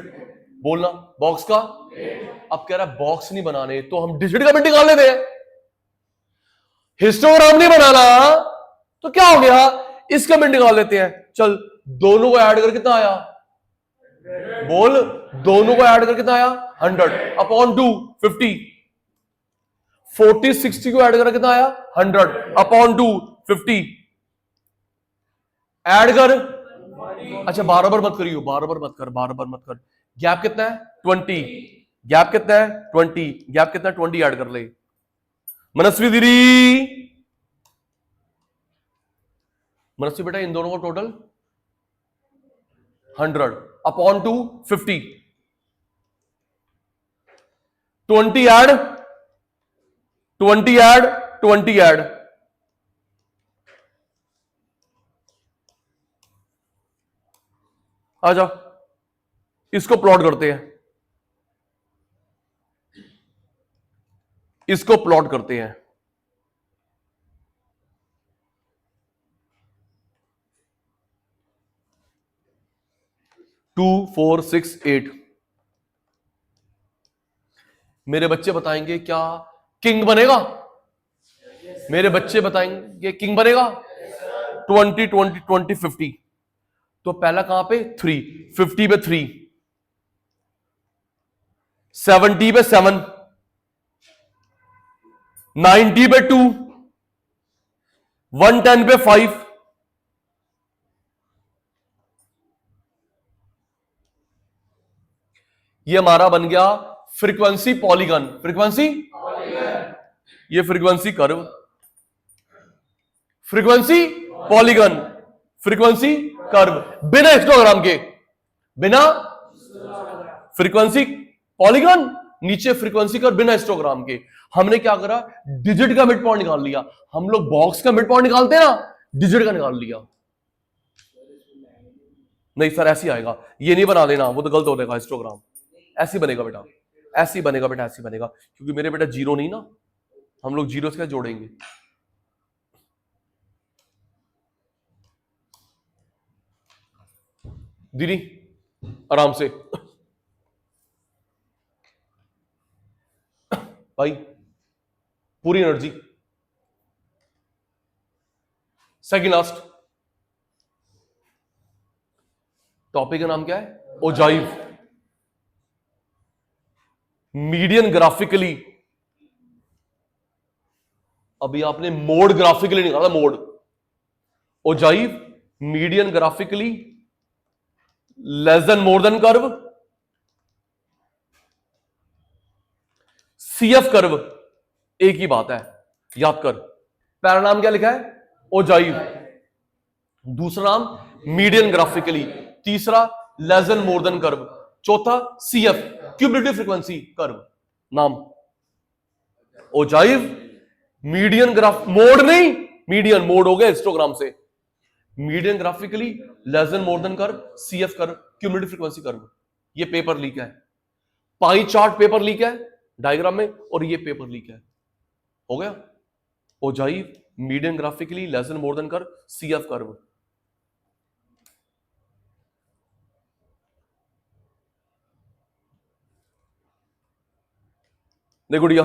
बोलना, बॉक्स का। अब कह रहा है बॉक्स नहीं बनाने, तो हम डिजिट का मिड निकाल लेते हैं। हिस्टोग्राम नहीं बनाना तो क्या हो गया? इसका मिड निकाल लेते हैं। चल, दोनों को ऐड करके कितना आया? बोल, दोनों को ऐड करके कितना आया? 100 अपॉन 2, 50। 40 60 को ऐड करके कितना आया? 100 अपॉन 2, 50 ऐड कर। अच्छा बार बार मत करियो, बार बार मत कर। गैप कितना है 20, गैप कितना है 20, गैप कितना है 20 ऐड कर ले। मनस्वी दीदी, मनस्वी बेटा इन दोनों को total 100 upon two 50, 20 add 20 add 20 add. आ जाओ, इसको प्लॉट करते हैं, इसको प्लॉट करते हैं। 2 4 6 8। मेरे बच्चे बताएंगे क्या किंग बनेगा? मेरे बच्चे बताएंगे किंग बनेगा? 20 20 20 50। तो पहला कहां पे 3, 50 पे 3, 70 पे 7, 90 पे 2, 110 पे 5, ये हमारा बन गया फ्रीक्वेंसी पॉलीगन। फ्रीक्वेंसी, ये frequency curve, frequency polygon, frequency curve, बिना हिस्टोग्राम के, बिना फ्रीक्वेंसी पॉलीगन, नीचे फ्रीक्वेंसी कर्व बिना हिस्टोग्राम के। हमने क्या करा, डिजिट का मिड पॉइंट निकाल लिया। हम लोग बॉक्स का मिड पॉइंट निकालते हैं ना, डिजिट का निकाल लिया। नहीं सर ऐसे आएगा, ये नहीं बना देना, वो तो गलत हो जाएगा। हिस्टोग्राम ऐसे बनेगा बेटा, ऐसे बनेगा बेटा, ऐसे बनेगा, क्योंकि मेरे बेटा जीरो नहीं ना, हम लोग जीरो से क्या जोड़ेंगे। दीदी आराम से भाई, पूरी एनर्जी। सेकंड लास्ट टॉपिक का नाम क्या है? ओजाइव। मीडियन ग्राफिकली, अभी आपने मोड ग्राफिकली निकाला, mode. Ogive median graphically less than मोर देन कर्व, सीएफ कर्व एक ही बात है, याद कर। पहला नाम क्या लिखा है? ओजाइव, दूसरा नाम मीडियन ग्राफिकली, तीसरा लेस देन मोर देन कर्व, चौथा सीएफ क्यूमुलेटिव फ्रीक्वेंसी कर्व। नाम ओजाइव मीडियन ग्राफ, मोड नहीं, मीडियन, मोड हो गया हिस्टोग्राम से। मीडियन ग्राफिकली लेस देन मोर than curve, CF curve cumulative frequency curve. ये पेपर लीक है, पाई चार्ट पेपर लीक है diagram में, और ये पेपर लीक है। हो गया ogive median graphically less than मोर देन कर्व, सीएफ कर्व। देखो गुड़िया,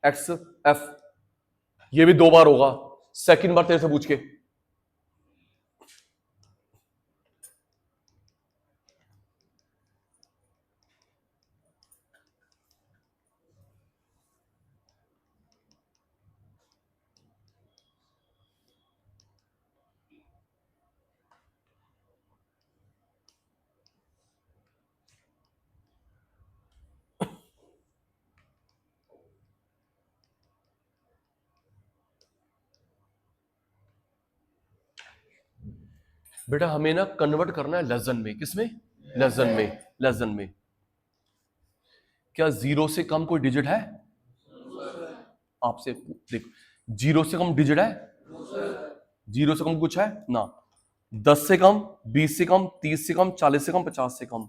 एक्स एफ, ये भी 2 बार होगा, सेकंड बार तेरे से पूछ के। बेटा हमें ना कन्वर्ट करना है लेसन में। किसमें? लेसन में। लेसन में क्या जीरो से कम कोई डिजिट है? आपसे देख, जीरो से कम डिजिट है? जीरो से कम कुछ है ना? 10 से कम, 20 से कम, 30 से कम, 40 से कम, 50 से कम।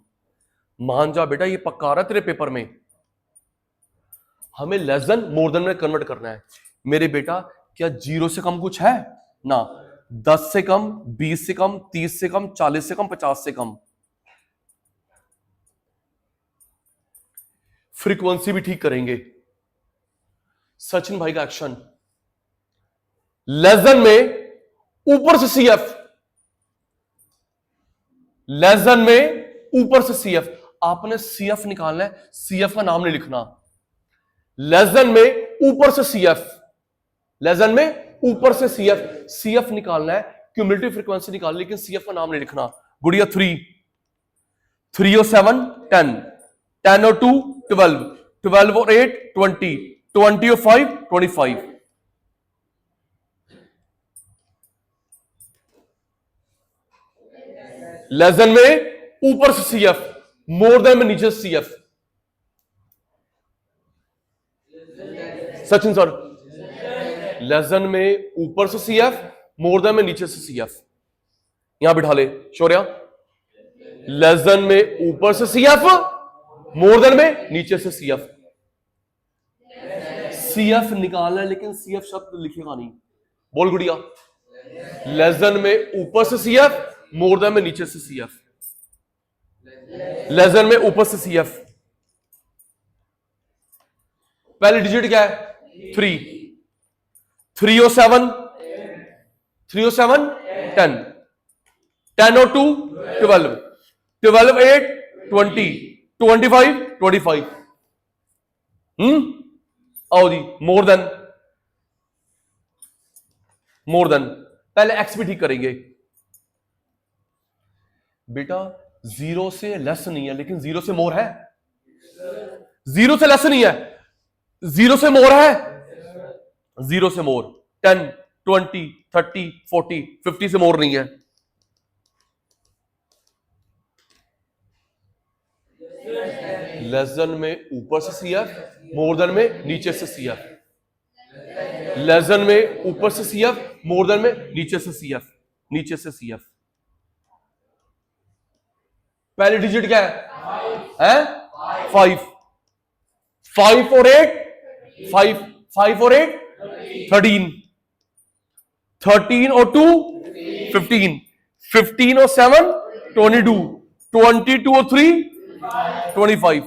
मान जा बेटा, ये पक्का आ रहा है तेरे पेपर में। हमें लेस देन मोर देन में कन्वर्ट करना है। मेरे बेटा क्या जीरो से कम कुछ है ना? 10 से कम, 20 से कम, 30 से कम, 40 से कम, 50 से कम। फ्रीक्वेंसी भी ठीक करेंगे। सचिन भाई का एक्शन, लेस देन में ऊपर से सीएफ, लेस देन में ऊपर से सीएफ। आपने सीएफ निकालना है, सीएफ का नाम नहीं लिखना। लेस देन में ऊपर से सीएफ, लेस देन में ऊपर से सीएफ, सीएफ निकालना है, क्यूमुलेटिव फ्रीक्वेंसी निकालनी, लेकिन सीएफ का नाम नहीं लिखना। गुड़िया 3, 3 और 7 10, 10 और 2 12, 12 और 8 20, 20 और 5 25। लेस देन में ऊपर से सीएफ, मोर देन में नीचे से CF. Sachin sir, less than में ऊपर से सीएफ, मोर देन में नीचे से सीएफ। यहां बिठा ले शौर्या, लेस देन में ऊपर से सीएफ, मोर देन में नीचे से सीएफ। सीएफ निकालना है, लेकिन सीएफ शब्द लिखेगा नहीं। बोल गुड़िया, लेस देन में ऊपर से सीएफ, मोर देन में नीचे से सीएफ। लेस देन में ऊपर से सीएफ, पहले डिजिट क्या है? 3, 3 और 7, 3 और 7 10, 10 और 2 12, 12 8 20, 25 25। आओ जी, मोर देन, मोर देन। पहले एक्स भी ठीक करेंगे बेटा। 0 से लेस नहीं है, लेकिन 0 से मोर है। 0 से लेस नहीं है, 0 से मोर है, 0 से मोर। 10 20 30 40 50 से मोर नहीं है। लेस देन में ऊपर से सीएफ, मोर देन में नीचे से सीएफ। लेस देन में ऊपर से सीएफ, मोर देन में नीचे से सीएफ, नीचे से सीएफ। पहले डिजिट क्या है? 5, 5 और 8 5, 5 और 8 13, 13 और 2 15, 15 और 7 22, 22 और 3 25।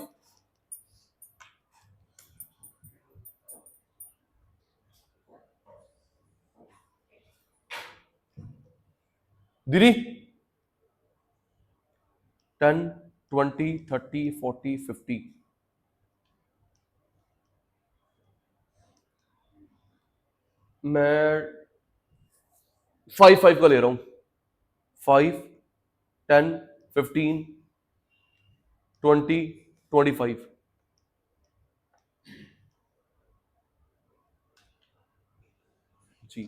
दीदी 10 20 30 40 50। मैं 5 5 का ले रहा हूं। 5 10 15 20 25। जी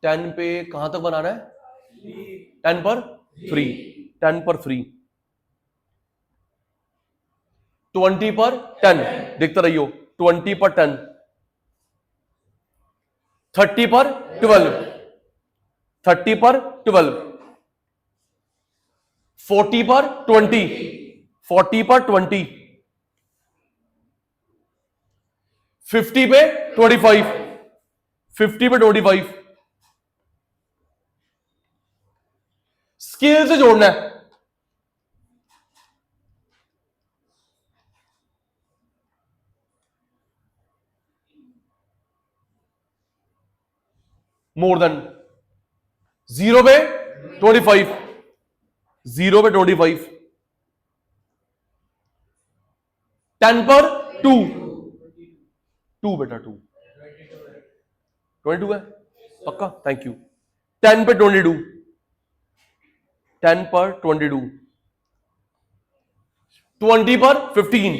10 पे कहां तक बनाना है? 10 पर 3, 10 पर 3, 20 पर 10, देखते रहियो। 20 पर 10, 30 पर 12, 30 पर 12, 40 पर 20, 40 पर 20, 50 पे 25, 50 पे 25। स्केल से जोड़ना है। मोर देन 0 पे 25, 0 पे 25, 10 पर 2, 2 बेटा 2, 22 है पक्का, थैंक यू। 10 पे 22, 10 पर 22, 20 पर 15,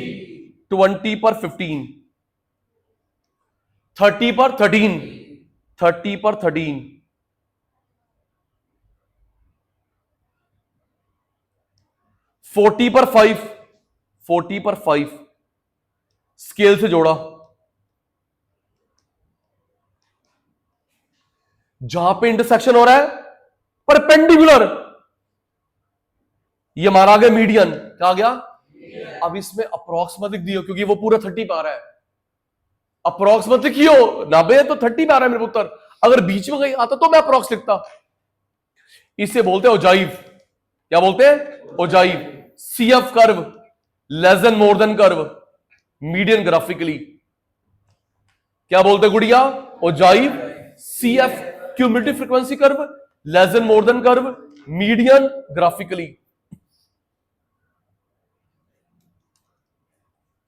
20 पर 15, 30 पर 13, 30 पर 13, 40 पर 5, 40 पर 5। स्केल से जोड़ा। जहां पे इंटरसेक्शन हो रहा है परपेंडिकुलर, ये मारा गया मीडियन। क्या गया? अब इसमें अप्रोक्सीमेट लिख दियो, क्योंकि वो पूरा 30 पे आ रहा है। अप्रोक्सीमेट लिखियो, 90 है तो 30 पे आ रहा है मेरे पुत्र। अगर बीच में कहीं आता तो मैं अप्रोक्स लिखता। इसे बोलते हैं ओजाइव। क्या बोलते हैं? Ogive. CF curve, less then मोर देन कर्व, मीडियन ग्राफिकली। क्या बोलते हैं गुड़िया? Ogive, CF cumulative frequency curve, less then मोर देन कर्व, मीडियन ग्राफिकली।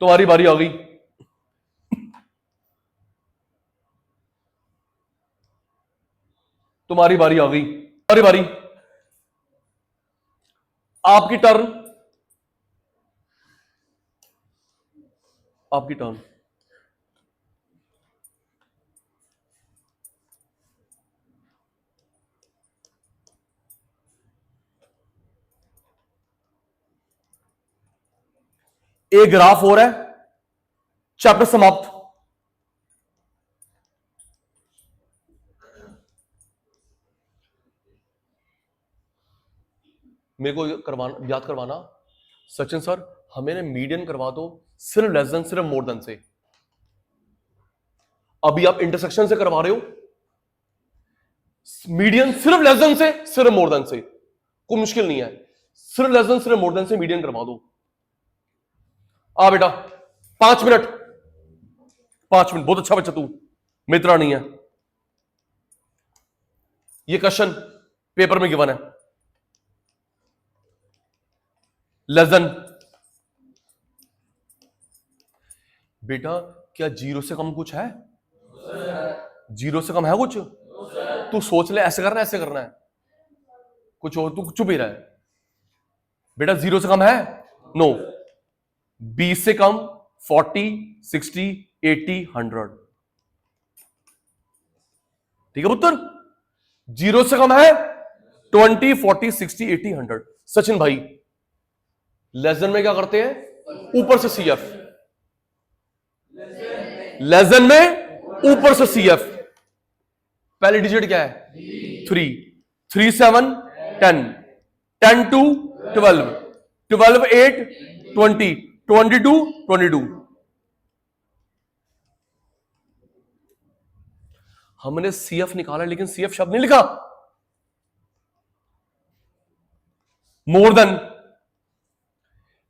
तुम्हारी बारी आ गई। तुम्हारी बारी आ गई, तुम्हारी बारी, आपकी टर्न, आपकी टर्न। एक ग्राफ हो रहा है, चैप्टर समाप्त। मेरे को करवाना, याद करवाना, सचिन सर हमें मीडियन करवा दो सिर्फ लेस देन, सिर्फ मोर देन से। अभी आप इंटरसेक्शन से करवा रहे हो, मीडियन सिर्फ लेस देन से, सिर्फ मोर देन से, कोई मुश्किल नहीं है, सिर्फ लेस देन, सिर्फ मोर देन से मीडियन करवा दो। आ बेटा 5 मिनट, 5 मिनट, बहुत अच्छा बच्चा तू, मित्रा नहीं है। ये क्वेश्चन पेपर में गिवन है, लेस देन। बेटा क्या जीरो से कम कुछ है? जीरो से कम है कुछ? तू सोच ले, ऐसे करना है, ऐसे करना है, कुछ और तू चुप ही रहा है। बेटा जीरो से कम है? नो। 20 से कम 40, 60, 80, 100, ठीक है पुत्र? जीरो से कम है 20, 40, 60, 80, 100। सचिन भाई लेस देन में क्या करते हैं? ऊपर से सीएफ। लेस देन में ऊपर से सीएफ। पहली डिजिट क्या है? 3, 3 7 10, 10 2 12, 12 8 20, 22 22। हमने सीएफ निकाला लेकिन सीएफ शब्द नहीं लिखा। मोर देन,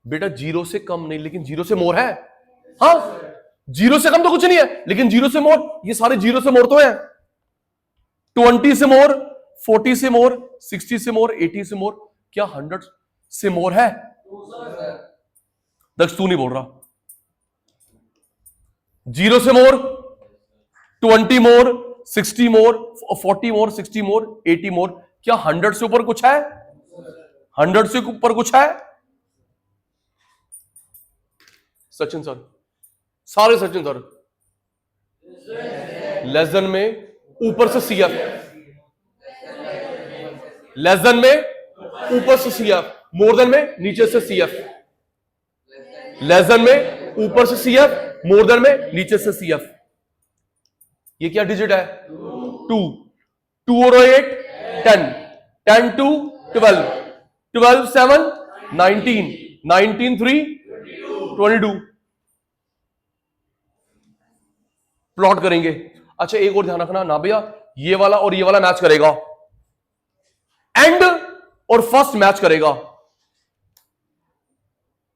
बेटा जीरो से कम नहीं लेकिन जीरो से मोर है। हाँ, जीरो से कम तो कुछ नहीं है लेकिन जीरो से मोर, ये सारे जीरो से मोर तो है। 20 से मोर, 40 से मोर, 60 से मोर, 80 से मोर, क्या 100 से मोर है? दक्ष तू नहीं बोल रहा। जीरो से मोर, 20 मोर, 60 मोर, 40 मोर, 60 मोर, 80 मोर, क्या 100 से ऊपर कुछ है? 100 से ऊपर कुछ है? सचिन सर, सारे सचिन सर। लेस देन में ऊपर से सीएफ, लेस देन में ऊपर से सीएफ, मोर देन में नीचे से सीएफ। लेस देन में ऊपर से सीएफ, मोर देन में नीचे से सीएफ। ये क्या डिजिट है? 2, 2 और 8 10, 10 2 12, 12 7 19, 19 3 22। प्लॉट करेंगे। अच्छा एक और ध्यान रखना ना भैया, ये वाला और ये वाला मैच करेगा, एंड और फर्स्ट मैच करेगा,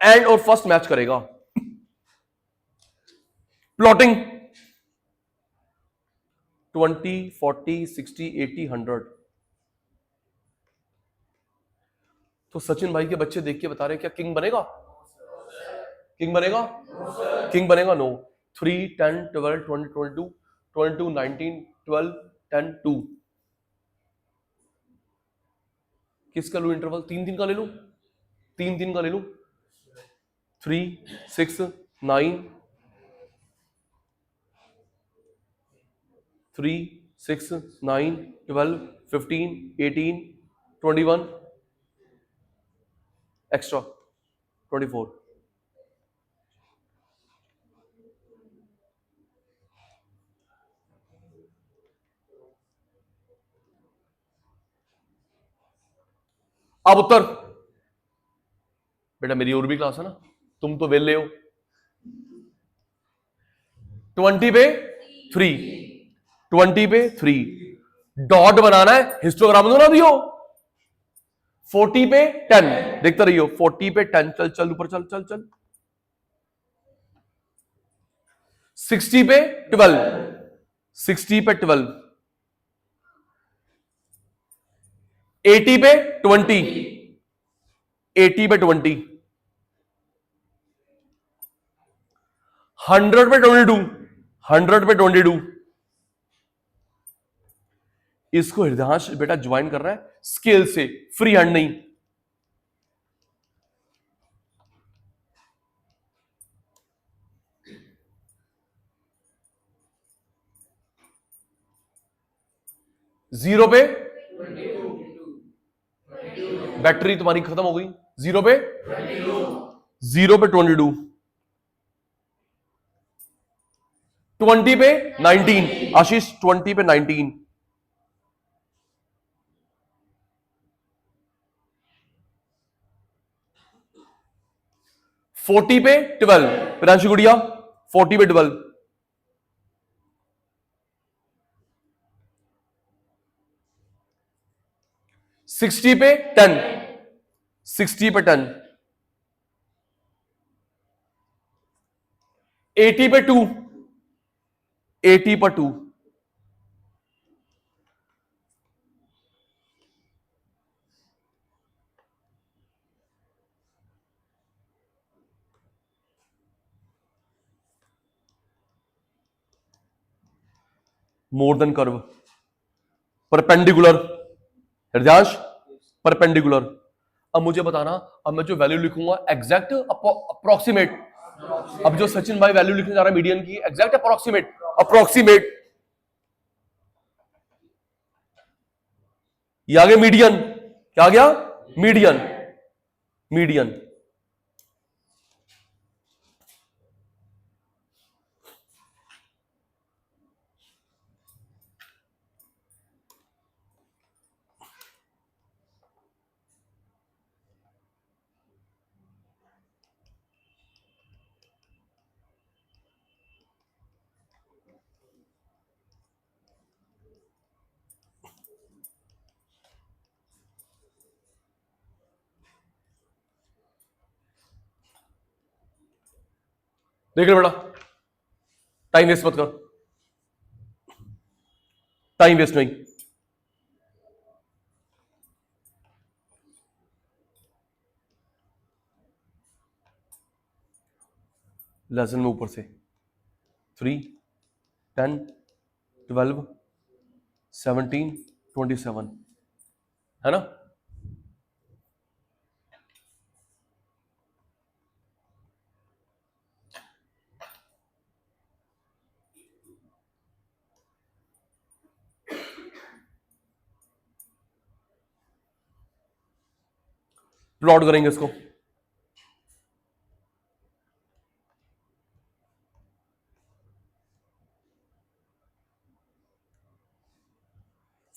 एंड और फर्स्ट मैच करेगा। प्लॉटिंग 20, 40, 60, 80, 100। तो सचिन भाई के बच्चे देख के बता रहे क्या किंग बनेगा? किंग बनेगा? किंग बनेगा? नो। 3 10 12 20 22 22 19 12 10 2। किसका लू इंटरवल? 3 का ले लू, 3 का ले लू। 3 6 9, 3 6 9 12 15 18 21 एक्स्ट्रा 24। अब उत्तर। बेटा मेरी और भी क्लास है ना, तुम तो वेले हो। 20 पे 3, 20 पे 3, डॉट बनाना है, हिस्टोग्राम बना दियो। 40 पे 10, देखते रहियो। 40 पे 10, चल चल ऊपर चल चल चल। 60 पे 12, 60 पे 12, 80 पे 20, 80 पे 20, 100 पे 22, 100 पे 22, इसको हृदयांश बेटा ज्वाइन कर रहा है स्केल से, फ्री हैंड नहीं। जीरो पे बैटरी तुम्हारी खत्म हो गई। जीरो पे 22, 20 पे 19, आशीष 20 पे 19, 40 पे 12, प्रियांशु गुड़िया 40 पे 12, 60 पे 10, 60 पे 10, 80 पे 2, 80 पर 2, मोर than curve, perpendicular, Hridayansh perpendicular. अब मुझे बताना, अब मैं जो वैल्यू लिखूंगा एग्जैक्ट अप्रोक्सीमेट, अब जो सचिन भाई वैल्यू लिखने जा रहा है मीडियन की, एग्जैक्ट अप्रोक्सीमेट, अप्रोक्सीमेट, ये आ गया मीडियन, क्या आ गया मीडियन, मीडियन। देख लो बेटा, टाइम वेस्ट मत कर, टाइम वेस्ट नहीं। लेसन में ऊपर से 3, 10, 12, 17, 27 है ना। प्लॉट करेंगे इसको,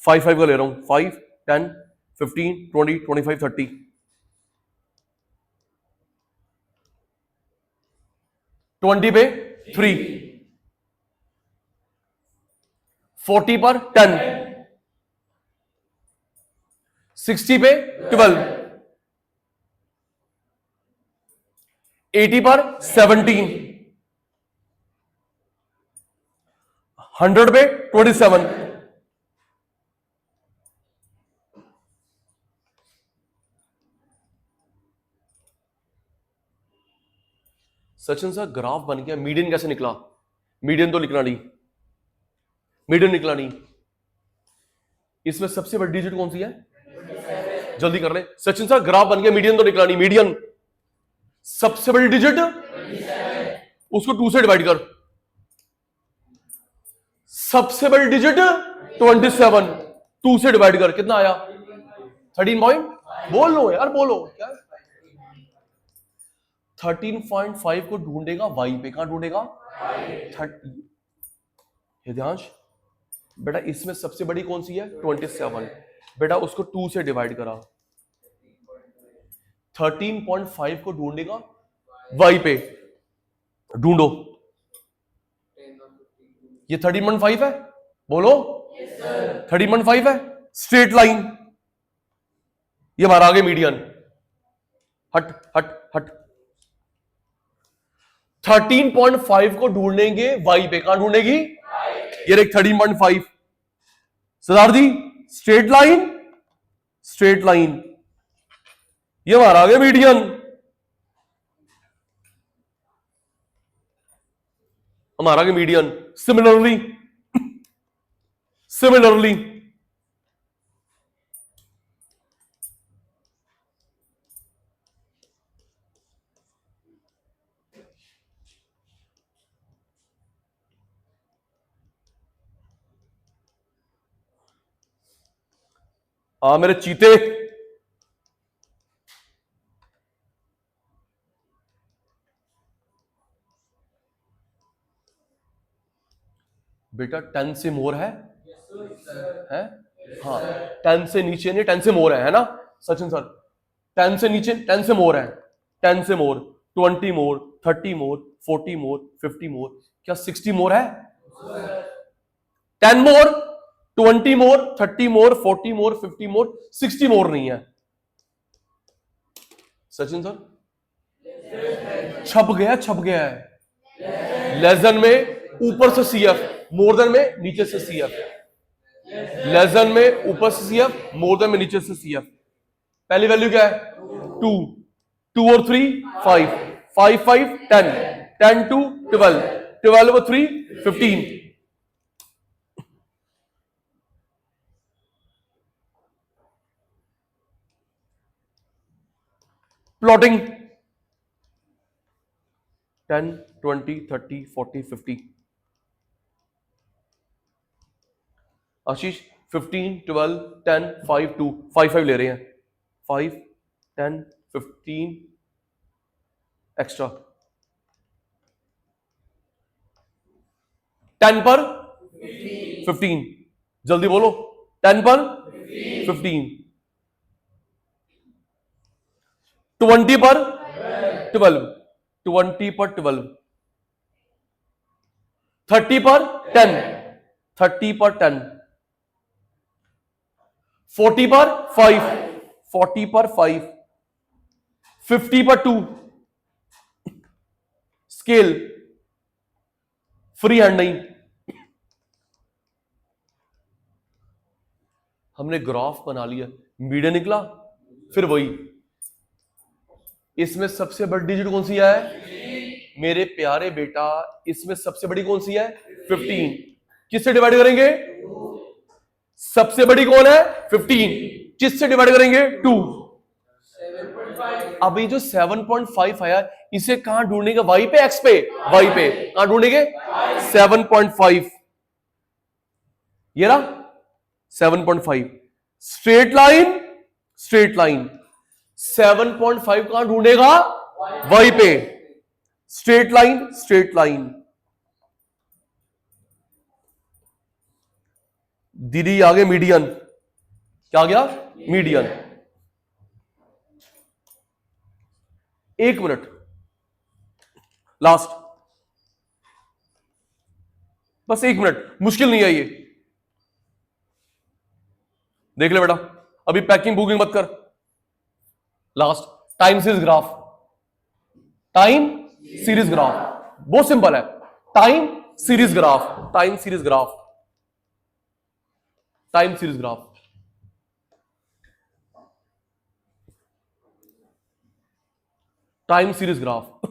फाइव का ले रहा हूं, 5, 10, 15, 20, 25, 30, 20 पे 3, 40 पर 10, 60 पे 12, 80 पर 17, 100 पे 27, सचिन सर ग्राफ बन गया, मीडियन कैसे निकला? मीडियन तो निकला नहीं, मीडियन निकला नहीं। इसमें सबसे बड़ी डिजिट कौन सी है? जल्दी कर ले। सचिन सर ग्राफ बन गया, मीडियन तो निकला नहीं। मीडियन सबसे बड़ी डिजिट, उसको 2 से डिवाइड कर। सबसे बड़ी डिजिट 27, 2 से डिवाइड कर, कितना आया? 13 पॉइंट, बोल लो यार, बोलो क्या? 13.5 को ढूंढेगा वाई पे, कहां ढूंढेगा? हृदयांश बेटा इसमें सबसे बड़ी कौन सी है? 27, बेटा उसको 2 से डिवाइड करा। 13.5 को ढूंढेगा वाई पे, ढूंढो। ये 13.5 है, बोलो। 13.5 है, स्ट्रेट लाइन, ये हमारा आगे मीडियन। हट हट हट। 13.5 को ढूंढेंगे वाई पे, कहां ढूंढेगी? ये देख 13.5, सरदार जी स्ट्रेट लाइन, स्ट्रेट लाइन, ये हमारा आगे मीडियन। हमारा आगे मीडियन। सिमिलरली, सिमिलरली हाँ मेरे चीते। बेटा 10 से मोर है? है? हाँ 10 से नीचे नहीं, 10 से मोर है ना सचिन सर? 10 से नीचे, 10 से मोर है, 10 से मोर, 20 मोर, 30 मोर, 40 मोर, 50 मोर, क्या 60 मोर है? 10 मोर, 20 मोर, 30 मोर, 40 मोर, 50 मोर, 60 मोर नहीं है सचिन सर। छप गया, छप गया है। लेस देन में ऊपर से सीएफ, मोर देन में नीचे से सीएफ। लेस देन में ऊपर से सीएफ, मोर देन में नीचे से सीएफ। पहली वैल्यू क्या है? 2, 2 और 3 5, 5 5 10, 10 2 12, 12 और 3 15। प्लॉटिंग 10 20 30 40 50। आशीष 15 12 10 5 2 5 5 ले रहे हैं, 5 10 15 एक्स्ट्रा। 10 पर 15, जल्दी बोलो। 10 पर 15, 20 पर 12, 20 पर 12, 30 पर 10, 30 पर 10, 40 पर 5, 40 पर 5, 50 पर 2। स्केल फ्री हैंड नहीं। हमने ग्राफ बना लिया, मीडियन निकला, फिर वही। इसमें सबसे बड़ी डिजिट कौन सी है मेरे प्यारे बेटा? इसमें सबसे बड़ी कौन सी है? 15। किससे डिवाइड करेंगे? सबसे बड़ी कौन है? 15। किससे डिवाइड करेंगे? 2। अभी जो 7.5 आया, इसे कहां ढूंढेंगे? वाई पे, एक्स पे? वाई पे। कहां ढूंढेंगे? 7.5। ये रहा 7.5। स्ट्रेट लाइन, स्ट्रेट लाइन 7.5 कहां ढूंढेगा? वाई पे। Straight line, straight line. दीदी आगे मीडियन। क्या आ गया? मीडियन। 1 मिनट, लास्ट, बस 1 मिनट, मुश्किल नहीं है ये। देख ले बेटा, अभी पैकिंग बुकिंग मत कर। Last, time series graph. Time series graph बहुत सिंपल है। Time series graph, time series graph, time series graph. Time series graph.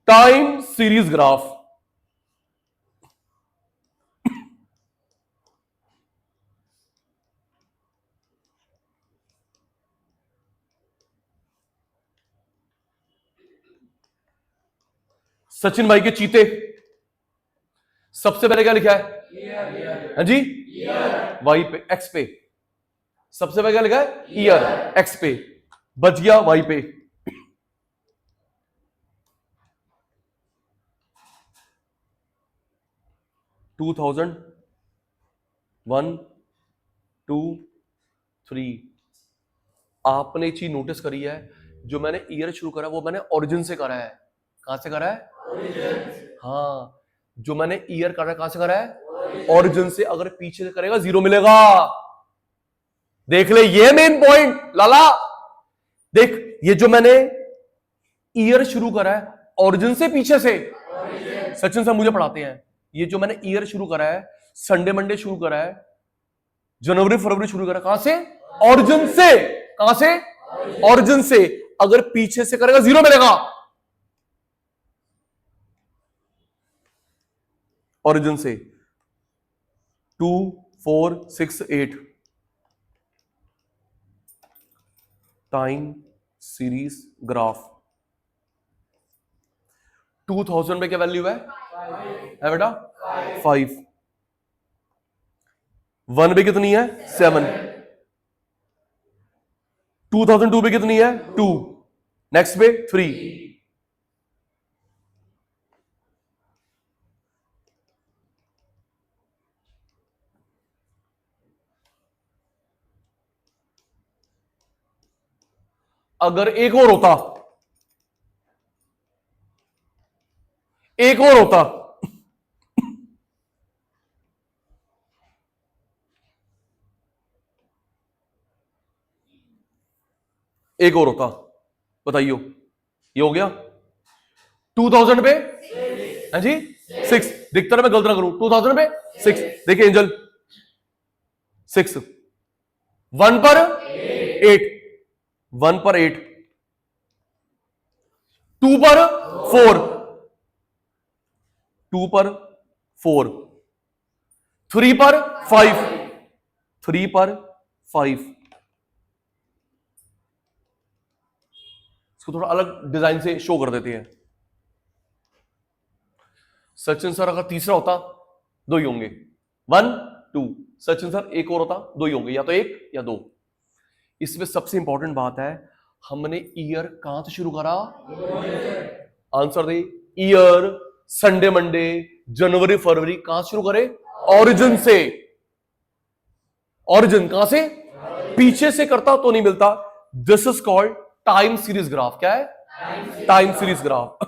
Time series graph. Sachin भाई के चीते। सबसे पहले क्या लिखा है? हाँ जी, वाई पे, एक्स पे। सबसे पहले क्या लिखा है? ईयर, एक्स पे। बच गया वाई पे। टू 1 2 3। आपने चीज नोटिस करी है, जो मैंने ईयर शुरू करा वो मैंने ओरिजिन से करा है। कहां से करा है? हाँ, जो मैंने ईयर करा कहां से करा है? ओरिजिन से। अगर पीछे से करेगा 0 मिलेगा। देख ले, ये मेन पॉइंट लाला। देख, ये जो मैंने ईयर शुरू करा है ओरिजिन से, पीछे से। सचिन साहब मुझे पढ़ाते हैं। ये जो मैंने ईयर शुरू करा है, संडे मंडे शुरू करा है, जनवरी फरवरी शुरू करा, कहां से? ओरिजिन से। कहां से? ओरिजिन से। अगर पीछे से करेगा 0 मिलेगा। ओरिजिन से 2 4 6 8। Time series graph. 2000 में क्या वैल्यू है? है बेटा 5। 1 पे कितनी है 7। 2002 पे कितनी है 2। नेक्स्ट पे 3। अगर एक और होता, एक और होता, एक और होता, बताइए ये हो गया 2000 पे है जी 6। दिखता है मैं गलत ना करूं, 2000 पे 6। देखिए एंजल 6। 1 पर 8, 1 पर 8, 2 पर 4, 2 पर 4, 3 पर 5, 3 पर 5। इसको थोड़ा अलग डिजाइन से शो कर देते हैं। सचिन सर अगर तीसरा होता 2 ही होंगे, 1 2। सचिन सर एक और होता 2 ही होंगे, या तो 1 या 2। इसमें सबसे इंपॉर्टेंट बात है, हमने ईयर कहां से शुरू करा? आंसर दे। ईयर, संडे मंडे, जनवरी फरवरी, कहां से शुरू करे? ओरिजिन से। ओरिजिन कहां से? पीछे से करता तो नहीं मिलता। This is called time series graph. क्या है? Time series graph.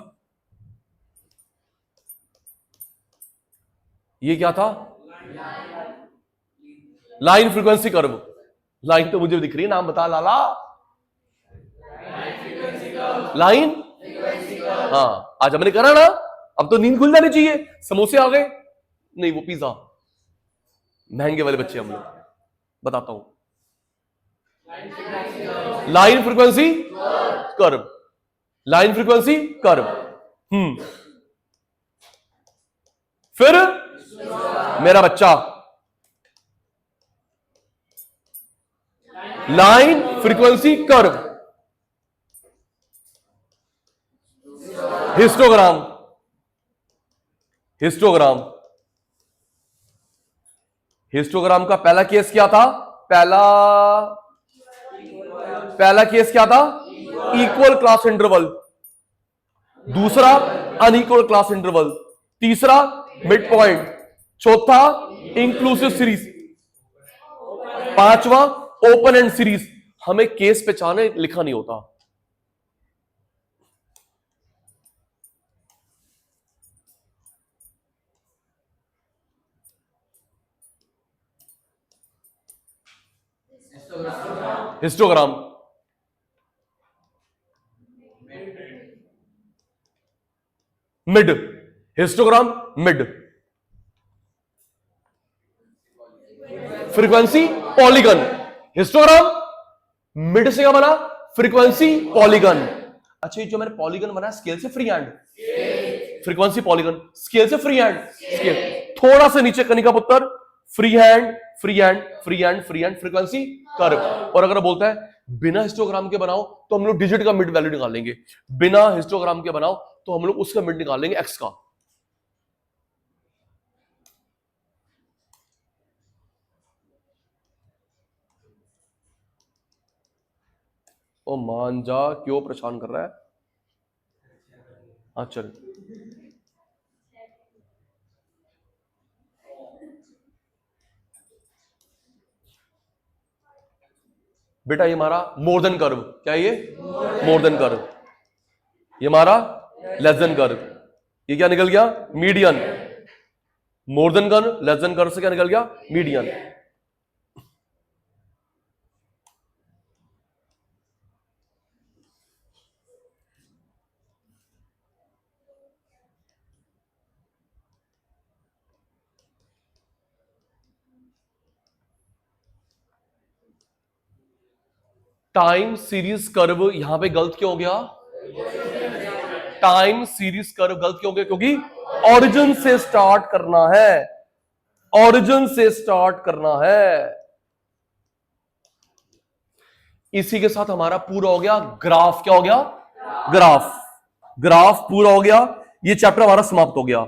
ये क्या था? Line frequency curve. लाइन तो मुझे दिख रही है, नाम बता लाला। लाइन, हाँ आज हमने करा ना। अब तो नींद खुल जानी चाहिए। समोसे आ गए, नहीं वो पिज्जा। महंगे वाले बच्चे हम लोग। बताता हूं, line frequency curve, line frequency curve. फिर मेरा बच्चा, line frequency curve, histogram. Histogram, histogram का पहला केस क्या था? पहला केस क्या था? Equal class interval. दूसरा अनइक्वल क्लास इंटरवल। तीसरा मिड पॉइंट। चौथा इंक्लूसिव सीरीज। पांचवा ओपन एंड सीरीज। हमें केस पहचाने लिखा नहीं होता। Histogram, mid, histogram mid. Frequency polygon. Histogram mid से क्या बना? Frequency polygon. अच्छा, जो मैंने पॉलीगन बना स्केल से free hand, frequency polygon scale से फ्री हैंड, स्केल थोड़ा सा नीचे कनिका पुत्र, free hand free hand free hand free hand, frequency curve. और अगर बोलता है बिना हिस्टोग्राम के बनाओ तो हम लोग डिजिट का मिड वैल्यू निकालेंगे। बिना हिस्टोग्राम के बनाओ तो हम लोग उसका मिड निकालेंगे एक्स का। ओ मान जा, क्यों परेशान कर रहा है? हाँ चल। बेटा ये हमारा मोर देन कर्व। क्या ये? More than curve. ये हमारा लेस देन कर्व। ये क्या निकल गया? Median. More than curve, less than curve से क्या निकल गया? मीडियन। टाइम सीरीज कर्व यहां पे गलत क्यों हो गया? टाइम सीरीज कर्व गलत क्यों हो गया? क्योंकि ओरिजिन से स्टार्ट करना है, ओरिजिन से स्टार्ट करना है। इसी के साथ हमारा पूरा हो गया ग्राफ। क्या हो गया? ग्राफ। ग्राफ पूरा हो गया। ये चैप्टर हमारा समाप्त हो गया।